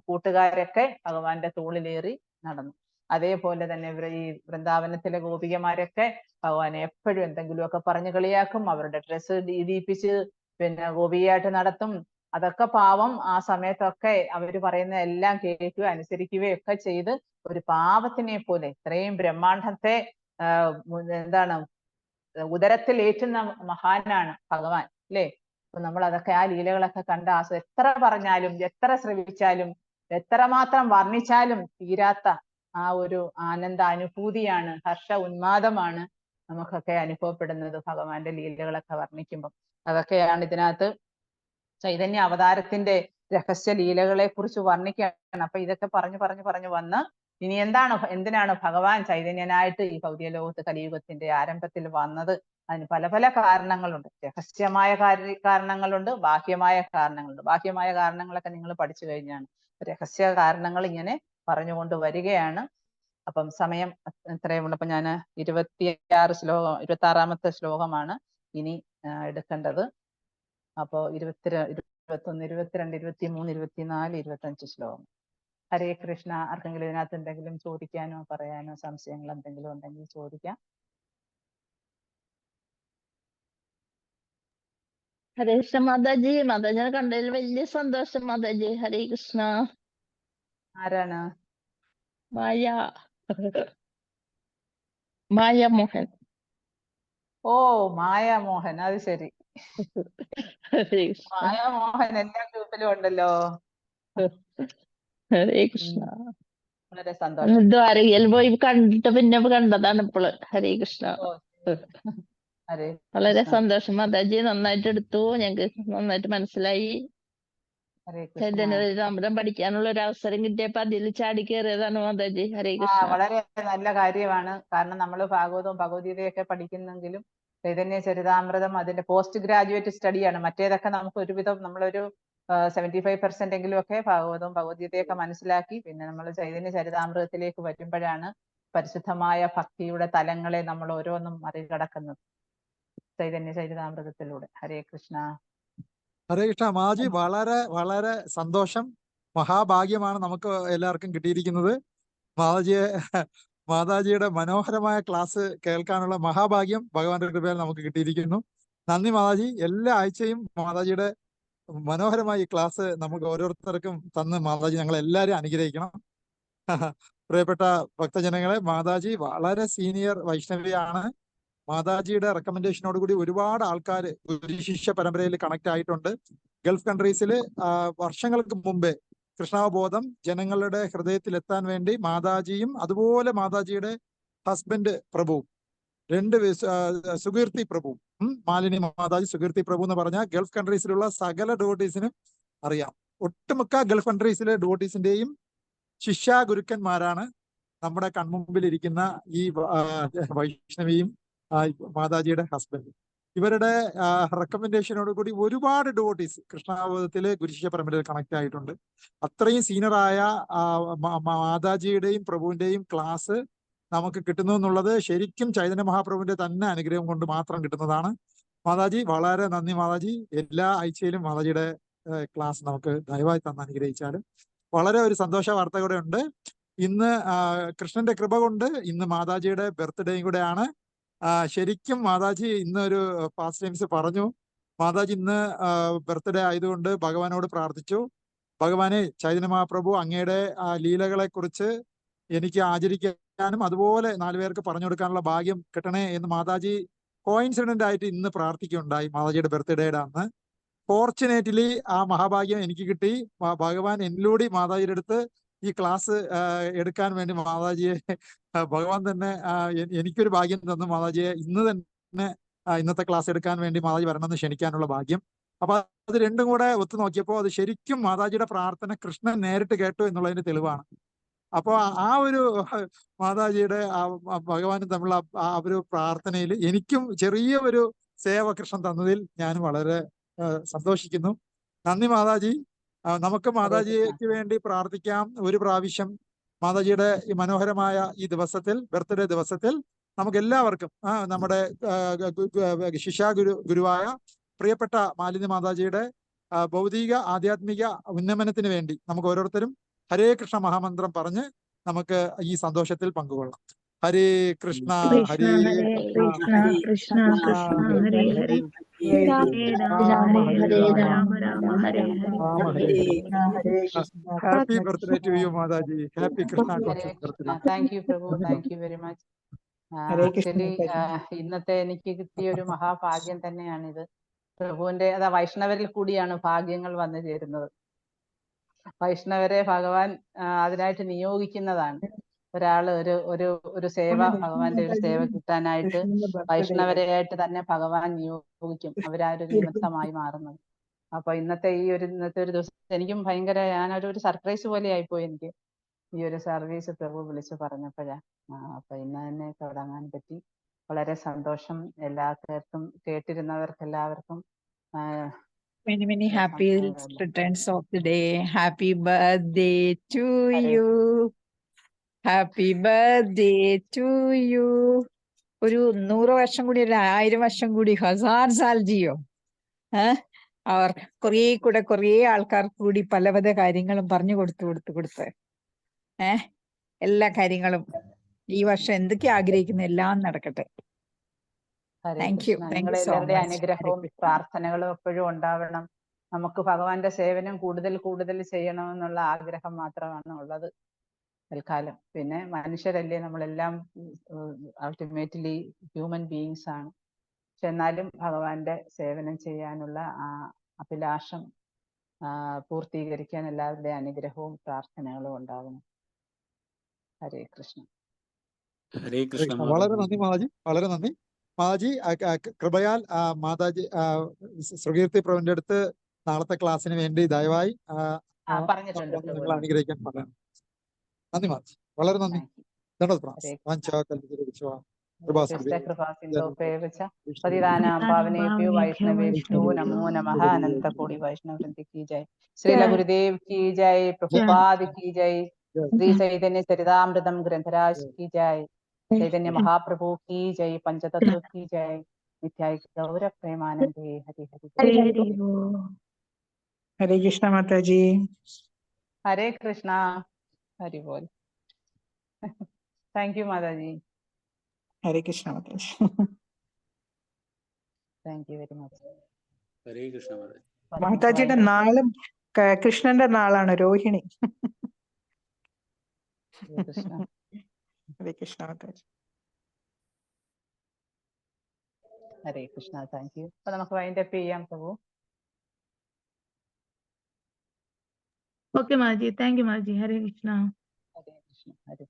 കൂട്ടുകാരൊക്കെ ഭഗവാന്റെ തോളിലേറി നടന്നു. അതേപോലെ തന്നെ ഈ വൃന്ദാവനത്തിലെ ഗോപികമാരൊക്കെ ഭഗവാനെ എപ്പോഴും എന്തെങ്കിലുമൊക്കെ പറഞ്ഞ് കളിയാക്കും, അവരുടെ ഡ്രസ്സ് ഇടിയിപ്പിച്ച് പിന്നെ ഗോപിയായിട്ട് നടത്തും. അതൊക്കെ പാവം ആ സമയത്തൊക്കെ അവര് പറയുന്ന എല്ലാം കേൾക്കുകയോ അനുസരിക്കുകയോ ഒക്കെ ചെയ്ത് ഒരു പാവത്തിനെ പോലെ, ഇത്രയും ബ്രഹ്മാണ്ഡത്തെ എന്താണ് ഉദരത്തിൽ ഏറ്റുന്ന മഹാനാണ് ഭഗവാൻ അല്ലേ. അപ്പൊ നമ്മൾ അതൊക്കെ ആ ലീലകളൊക്കെ കണ്ട എത്ര പറഞ്ഞാലും എത്ര ശ്രവിച്ചാലും എത്രമാത്രം വർണ്ണിച്ചാലും തീരാത്ത ആ ഒരു ആനന്ദ അനുഭൂതിയാണ്, ഹർഷ ഉന്മാദമാണ് നമുക്കൊക്കെ അനുഭവപ്പെടുന്നത് ഭഗവാന്റെ ലീലകളൊക്കെ വർണ്ണിക്കുമ്പോൾ. അതൊക്കെയാണ് ഇതിനകത്ത് ചൈതന്യ അവതാരത്തിന്റെ രഹസ്യ ലീലകളെ കുറിച്ച് വർണ്ണിക്കുകയാണ്. അപ്പൊ ഇതൊക്കെ പറഞ്ഞു വന്ന് ഇനി എന്തിനാണ് ഭഗവാൻ ചൈതന്യനായിട്ട് ഈ ഭൗതിക ലോകത്ത് കലിയുഗത്തിന്റെ ആരംഭത്തിൽ വന്നത്? അതിന് പല പല കാരണങ്ങളുണ്ട്. രഹസ്യമായ കാരണങ്ങളുണ്ട്, ബാഹ്യമായ കാരണങ്ങളുണ്ട്. ബാഹ്യമായ കാരണങ്ങളൊക്കെ നിങ്ങൾ പഠിച്ചു കഴിഞ്ഞാണ്. രഹസ്യ കാരണങ്ങൾ ഇങ്ങനെ പറഞ്ഞുകൊണ്ട് വരികയാണ്. അപ്പം സമയം എത്രയും ഉണ്ട്. അപ്പൊ ഞാൻ 26ാമത്തെ ശ്ലോകമാണ് ഇനി എടുക്കേണ്ടത്. അപ്പോ 21, 22, 23, 24, 25 ശ്ലോകം. ഹരേ കൃഷ്ണ. ആർക്കെങ്കിലും ഇതിനകത്ത് എന്തെങ്കിലും ചോദിക്കാനോ പറയാനോ സംശയങ്ങൾ എന്തെങ്കിലും ഉണ്ടെങ്കിൽ ചോദിക്കാം. ഹരേ കൃഷ്ണ മാതാജി. മാതാജിനെ കണ്ടതിൽ വലിയ സന്തോഷം മാതാജി. ഹരേ കൃഷ്ണ. ആരാണ്? മായ മോഹൻ. ഓ, മായ മോഹൻ, അത് ശരി. ഹരേ കൃഷ്ണ. മായ മോഹൻ എല്ലാ ഗ്രൂപ്പിലും ഉണ്ടല്ലോ. ഹരേ കൃഷ്ണ. വളരെ സന്തോഷം. ദ്വാരകയിൽ പോയി കണ്ടിട്ട് പിന്നെ കണ്ടതാണ് ഇപ്പോള്. ഹരേ കൃഷ്ണ. വളരെ സന്തോഷം മാതാജി. നന്നായിട്ട് എടുത്തു, ഞങ്ങൾക്ക് നന്നായിട്ട് മനസ്സിലായി. ചൈതന്യചരിതാമൃതം പഠിക്കാനുള്ള ഒരു അവസരം കിട്ടിയപ്പോ അതിൽ ചാടി കയറിയതാണ് മാതാജി. ഹരേ കൃഷ്ണ. വളരെ നല്ല കാര്യമാണ്. കാരണം നമ്മൾ ഭാഗവതവും ഭഗവത്ഗീതയൊക്കെ പഠിക്കുന്നെങ്കിലും ചൈതന്യ ചരിതാമൃതം അതിന്റെ പോസ്റ്റ് ഗ്രാജുവേറ്റ് സ്റ്റഡിയാണ്. മറ്റേതൊക്കെ നമുക്ക് ഒരുവിധം നമ്മളൊരു 75% എങ്കിലും ഒക്കെ ഭാഗവതവും ഭഗവത്ഗീതയൊക്കെ മനസ്സിലാക്കി പിന്നെ നമ്മൾ ചൈതന്യ ചരിതാമൃതത്തിലേക്ക് വരുമ്പോഴാണ് പരിശുദ്ധമായ ഭക്തിയുടെ തലങ്ങളെ നമ്മൾ ഓരോന്നും മറികടക്കുന്നത് ചൈതന്യ ചരിതാമൃതത്തിലൂടെ. ഹരേ കൃഷ്ണ. ഹരേ കൃഷ്ണ. മാജി, വളരെ വളരെ സന്തോഷം. മഹാഭാഗ്യമാണ് നമുക്ക് എല്ലാവർക്കും കിട്ടിയിരിക്കുന്നത്. മാതാജിയുടെ മനോഹരമായ ക്ലാസ് കേൾക്കാനുള്ള മഹാഭാഗ്യം ഭഗവാന്റെ കൃപയാൽ നമുക്ക് കിട്ടിയിരിക്കുന്നു. നന്ദി മാതാജി. എല്ലാ ആഴ്ചയും മാതാജിയുടെ മനോഹരമായ ഈ ക്ലാസ് നമുക്ക് ഓരോരുത്തർക്കും തന്ന് മാതാജി ഞങ്ങളെല്ലാവരും അനുഗ്രഹിക്കണം. പ്രിയപ്പെട്ട ഭക്തജനങ്ങളെ, മാതാജി വളരെ സീനിയർ വൈഷ്ണവിയാണ്. മാതാജിയുടെ റെക്കമെൻഡേഷനോട് കൂടി ഒരുപാട് ആൾക്കാർ ഗുരുശിഷ്യ പരമ്പരയിൽ കണക്ട് ആയിട്ടുണ്ട്. ഗൾഫ് കൺട്രീസിൽ വർഷങ്ങൾക്ക് മുമ്പേ കൃഷ്ണാവബോധം ജനങ്ങളുടെ ഹൃദയത്തിൽ എത്താൻ വേണ്ടി മാതാജിയും അതുപോലെ മാതാജിയുടെ ഹസ്ബൻഡ് പ്രഭുവും, സുകീർത്തി പ്രഭു, മാലിനി മാതാജി, സുകീർത്തി പ്രഭു എന്ന് പറഞ്ഞാൽ ഗൾഫ് കൺട്രീസിലുള്ള സകല ഡിവോട്ടീസിനും അറിയാം. ഒട്ടുമിക്ക ഗൾഫ് കൺട്രീസിലെ ഡിവോട്ടീസിന്റെയും ശിഷ്യ ഗുരുക്കന്മാരാണ് നമ്മുടെ കൺമുമ്പിൽ ഇരിക്കുന്ന ഈ വൈഷ്ണവിയും മാതാജിയുടെ ഹസ്ബൻഡ്. ഇവരുടെ റെക്കമെൻഡേഷനോട് കൂടി ഒരുപാട് ഡിവോട്ടീസ് കൃഷ്ണാവബോധത്തിലെ ഗുരുശിഷ്യ പരമ്പരയിൽ കണക്ട് ആയിട്ടുണ്ട്. അത്രയും സീനിയറായ മാതാജിയുടെയും പ്രഭുവിന്റെയും ക്ലാസ് നമുക്ക് കിട്ടുന്നു എന്നുള്ളത് ശരിക്കും ചൈതന്യ മഹാപ്രഭുവിന്റെ തന്നെ അനുഗ്രഹം കൊണ്ട് മാത്രം കിട്ടുന്നതാണ്. മാതാജി വളരെ നന്ദി മാതാജി. എല്ലാ ആഴ്ചയിലും മാതാജിയുടെ ക്ലാസ് നമുക്ക് ദയവായി തന്ന് അനുഗ്രഹിച്ചാലും. വളരെ ഒരു സന്തോഷ വാർത്ത കൂടെ ഉണ്ട്. ഇന്ന് കൃഷ്ണന്റെ കൃപ കൊണ്ട് ഇന്ന് മാതാജിയുടെ ബർത്ത്ഡേയും കൂടെയാണ്. ശരിക്കും മാതാജി ഇന്ന് ഒരു പാസ്റ്റ് ടൈംസ് പറഞ്ഞു, മാതാജി ഇന്ന് ബർത്ത്ഡേ ആയതുകൊണ്ട് ഭഗവാനോട് പ്രാർത്ഥിച്ചു, ഭഗവാനെ ചൈതന്യ മഹാപ്രഭു അങ്ങയുടെ ലീലകളെ കുറിച്ച് എനിക്ക് ആചരിക്കാനും അതുപോലെ 4 പേർക്ക് പറഞ്ഞു കൊടുക്കാനുള്ള ഭാഗ്യം കിട്ടണേ എന്ന് മാതാജി കോയിൻസിഡന്റ് ആയിട്ട് ഇന്ന് പ്രാർത്ഥിക്കുകയുണ്ടായി മാതാജിയുടെ ബർത്ത്ഡേയുടെ അന്ന്. ഫോർച്ചുനേറ്റ്ലി ആ മഹാഭാഗ്യം എനിക്ക് കിട്ടി. ഭഗവാൻ എന്നിലൂടെ മാതാജിയുടെ അടുത്ത് ഈ ക്ലാസ് എടുക്കാൻ വേണ്ടി മാതാജിയെ ഭഗവാൻ തന്നെ എനിക്കൊരു ഭാഗ്യം തന്നു. മാതാജിയെ ഇന്ന് തന്നെ ഇന്നത്തെ ക്ലാസ് എടുക്കാൻ വേണ്ടി മാതാജി വരണമെന്ന് ക്ഷണിക്കാനുള്ള ഭാഗ്യം. അപ്പൊ അത് രണ്ടും കൂടെ ഒത്തു നോക്കിയപ്പോൾ അത് ശരിക്കും മാതാജിയുടെ പ്രാർത്ഥന കൃഷ്ണൻ നേരിട്ട് കേട്ടു എന്നുള്ളതിന്റെ തെളിവാണ്. അപ്പോൾ ആ ഒരു മാതാജിയുടെ ഭഗവാനും തമ്മിലുള്ള ആ ഒരു പ്രാർത്ഥനയിൽ എനിക്കും ചെറിയ ഒരു സേവ കൃഷ്ണൻ തന്നതിൽ ഞാൻ വളരെ സന്തോഷിക്കുന്നു. നന്ദി മാതാജി. നമുക്ക് മാതാജിക്ക് വേണ്ടി പ്രാർത്ഥിക്കാം. ഒരു പ്രാവശ്യം മാതാജിയുടെ ഈ മനോഹരമായ ഈ ദിവസത്തിൽ, ബർത്ത്ഡേ ദിവസത്തിൽ, നമുക്ക് എല്ലാവർക്കും നമ്മുടെ ഗുരുവായ പ്രിയപ്പെട്ട മാലിന്യ മാതാജിയുടെ ഭൗതിക ആധ്യാത്മിക ഉന്നമനത്തിന് വേണ്ടി നമുക്ക് ഓരോരുത്തരും ഹരേ കൃഷ്ണ മഹാമന്ത്രം പറഞ്ഞ് നമുക്ക് ഈ സന്തോഷത്തിൽ പങ്കുകൊള്ളാം. Hare Krishna Hare Krishna Krishna Krishna Hare Hare Rama Hare Rama Rama Hare Hare. Happy birthday to you Mataji. Happy Krishna birthday. Thank you Prabhu, thank you very much. Actually ഇന്നത്തെ എനിക്ക് കിട്ടിയ ഒരു മഹാഭാഗ്യം തന്നെയാണിത്. പ്രഭുവിന്റെ വൈഷ്ണവരിൽ കൂടിയാണ് ഭാഗ്യങ്ങൾ വന്നു ചേരുന്നത്. വൈഷ്ണവരെ ഭഗവാൻ അതിനായിട്ട് നിയോഗിക്കുന്നതാണ്. ഒരാള് ഒരു സേവ, ഭഗവാന്റെ ഒരു സേവ കിട്ടാനായിട്ട് വൈഷ്ണവരെയായിട്ട് തന്നെ ഭഗവാൻ നിയോഗിക്കും. അവരൊരു നിമിത്തമായി മാറുന്നത്. അപ്പൊ ഇന്നത്തെ ഒരു ദിവസം എനിക്കും ഭയങ്കര, ഞാനൊരു സർപ്രൈസ് പോലെ ആയിപ്പോയി എനിക്ക് ഈ ഒരു സർവീസ് പ്രഭു വിളിച്ചു പറഞ്ഞപ്പോഴാ. അപ്പൊ ഇന്ന് തന്നെ തുടങ്ങാൻ പറ്റി. വളരെ സന്തോഷം. എല്ലാവർക്കും, കേട്ടിരുന്നവർക്ക് എല്ലാവർക്കും Many, many happy returns of the day. Happy birthday to you. Happy birthday to you. ഒരു 100 വർഷം കൂടി, ഒരു 1000 വർഷം കൂടി, 1000 സാൽ ജിയോ. അവർ കുറേ ആൾക്കാർക്ക് കൂടി പല കാര്യങ്ങളും പറഞ്ഞു കൊടുത്ത് എല്ലാ കാര്യങ്ങളും ഈ വർഷം എന്തൊക്കെ ആഗ്രഹിക്കുന്നു എല്ലാം നടക്കട്ടെ. Thank you. നിങ്ങളെല്ലാവരുടെ അനുഗ്രഹവും പ്രാർത്ഥനകളും എപ്പോഴും ഉണ്ടാവണം. നമുക്ക് ഭഗവാന്റെ സേവനം കൂടുതൽ ചെയ്യണമെന്നുള്ള ആഗ്രഹം മാത്രമാണ് ഉള്ളത് തൽക്കാലം. പിന്നെ മനുഷ്യരല്ലേ, നമ്മളെല്ലാം അൾട്ടിമേറ്റ്ലി ഹ്യൂമൻ ബീയിങ്സ് ആണ്. പക്ഷെ എന്നാലും ഭഗവാന്റെ സേവനം ചെയ്യാനുള്ള ആ അഭിലാഷം പൂർത്തീകരിക്കാൻ എല്ലാവരുടെ അനുഗ്രഹവും പ്രാർത്ഥനകളും ഉണ്ടാവണം. ഹരേ കൃഷ്ണ. ഹരേ കൃഷ്ണ. വളരെ നന്ദി മാതാജി, വളരെ നന്ദി മാതാജി. കൃപയാൽ മാതാജി ശ്രീകീർത്തി പ്രഭുവിന്റെ അടുത്ത് നാളത്തെ ക്ലാസ്സിന് വേണ്ടി ദയവായി നിങ്ങൾ അനുഗ്രഹിക്കാൻ പറയണം. നന്ദി മാതാജി, വളരെ നന്ദി. വൈഷ്ണവേഭ്യോ നമോ നമഃ. അനന്തകോടി വൈഷ്ണവ വൃന്ദ കി ജയ്. ശ്രീല ഗുരുദേവ് കി ജയ്. പ്രഭുപാദ് കി ജയ്. ശ്രീ ചൈതന്യ ചരിതാമൃതം ഗ്രന്ഥരാജ് की जय. चैतन्य महाप्रभु की जय. पंचतत्व की जय. नित्याय गौर प्रेमानंदे हरि हरि बोल. हरे कृष्ण माताजी. हरे कृष्णा. हरि बोल. थैंक यू माताजी. Hare Krishna Mataji. Thank you very much. Hare Krishna Mataji. മാതാജിയുടെ നാളും കൃഷ്ണന്റെ നാളാണ് രോഹിണി. ഹരേ കൃഷ്ണ മാതാജി. ഹരേ കൃഷ്ണ. Thank you. അപ്പൊ നമുക്ക് വൈൻഡപ്പ് ചെയ്യാം Prabhu. Okay Maji. Thank you Maji. Hare Krishna. Hare Krishna. Hare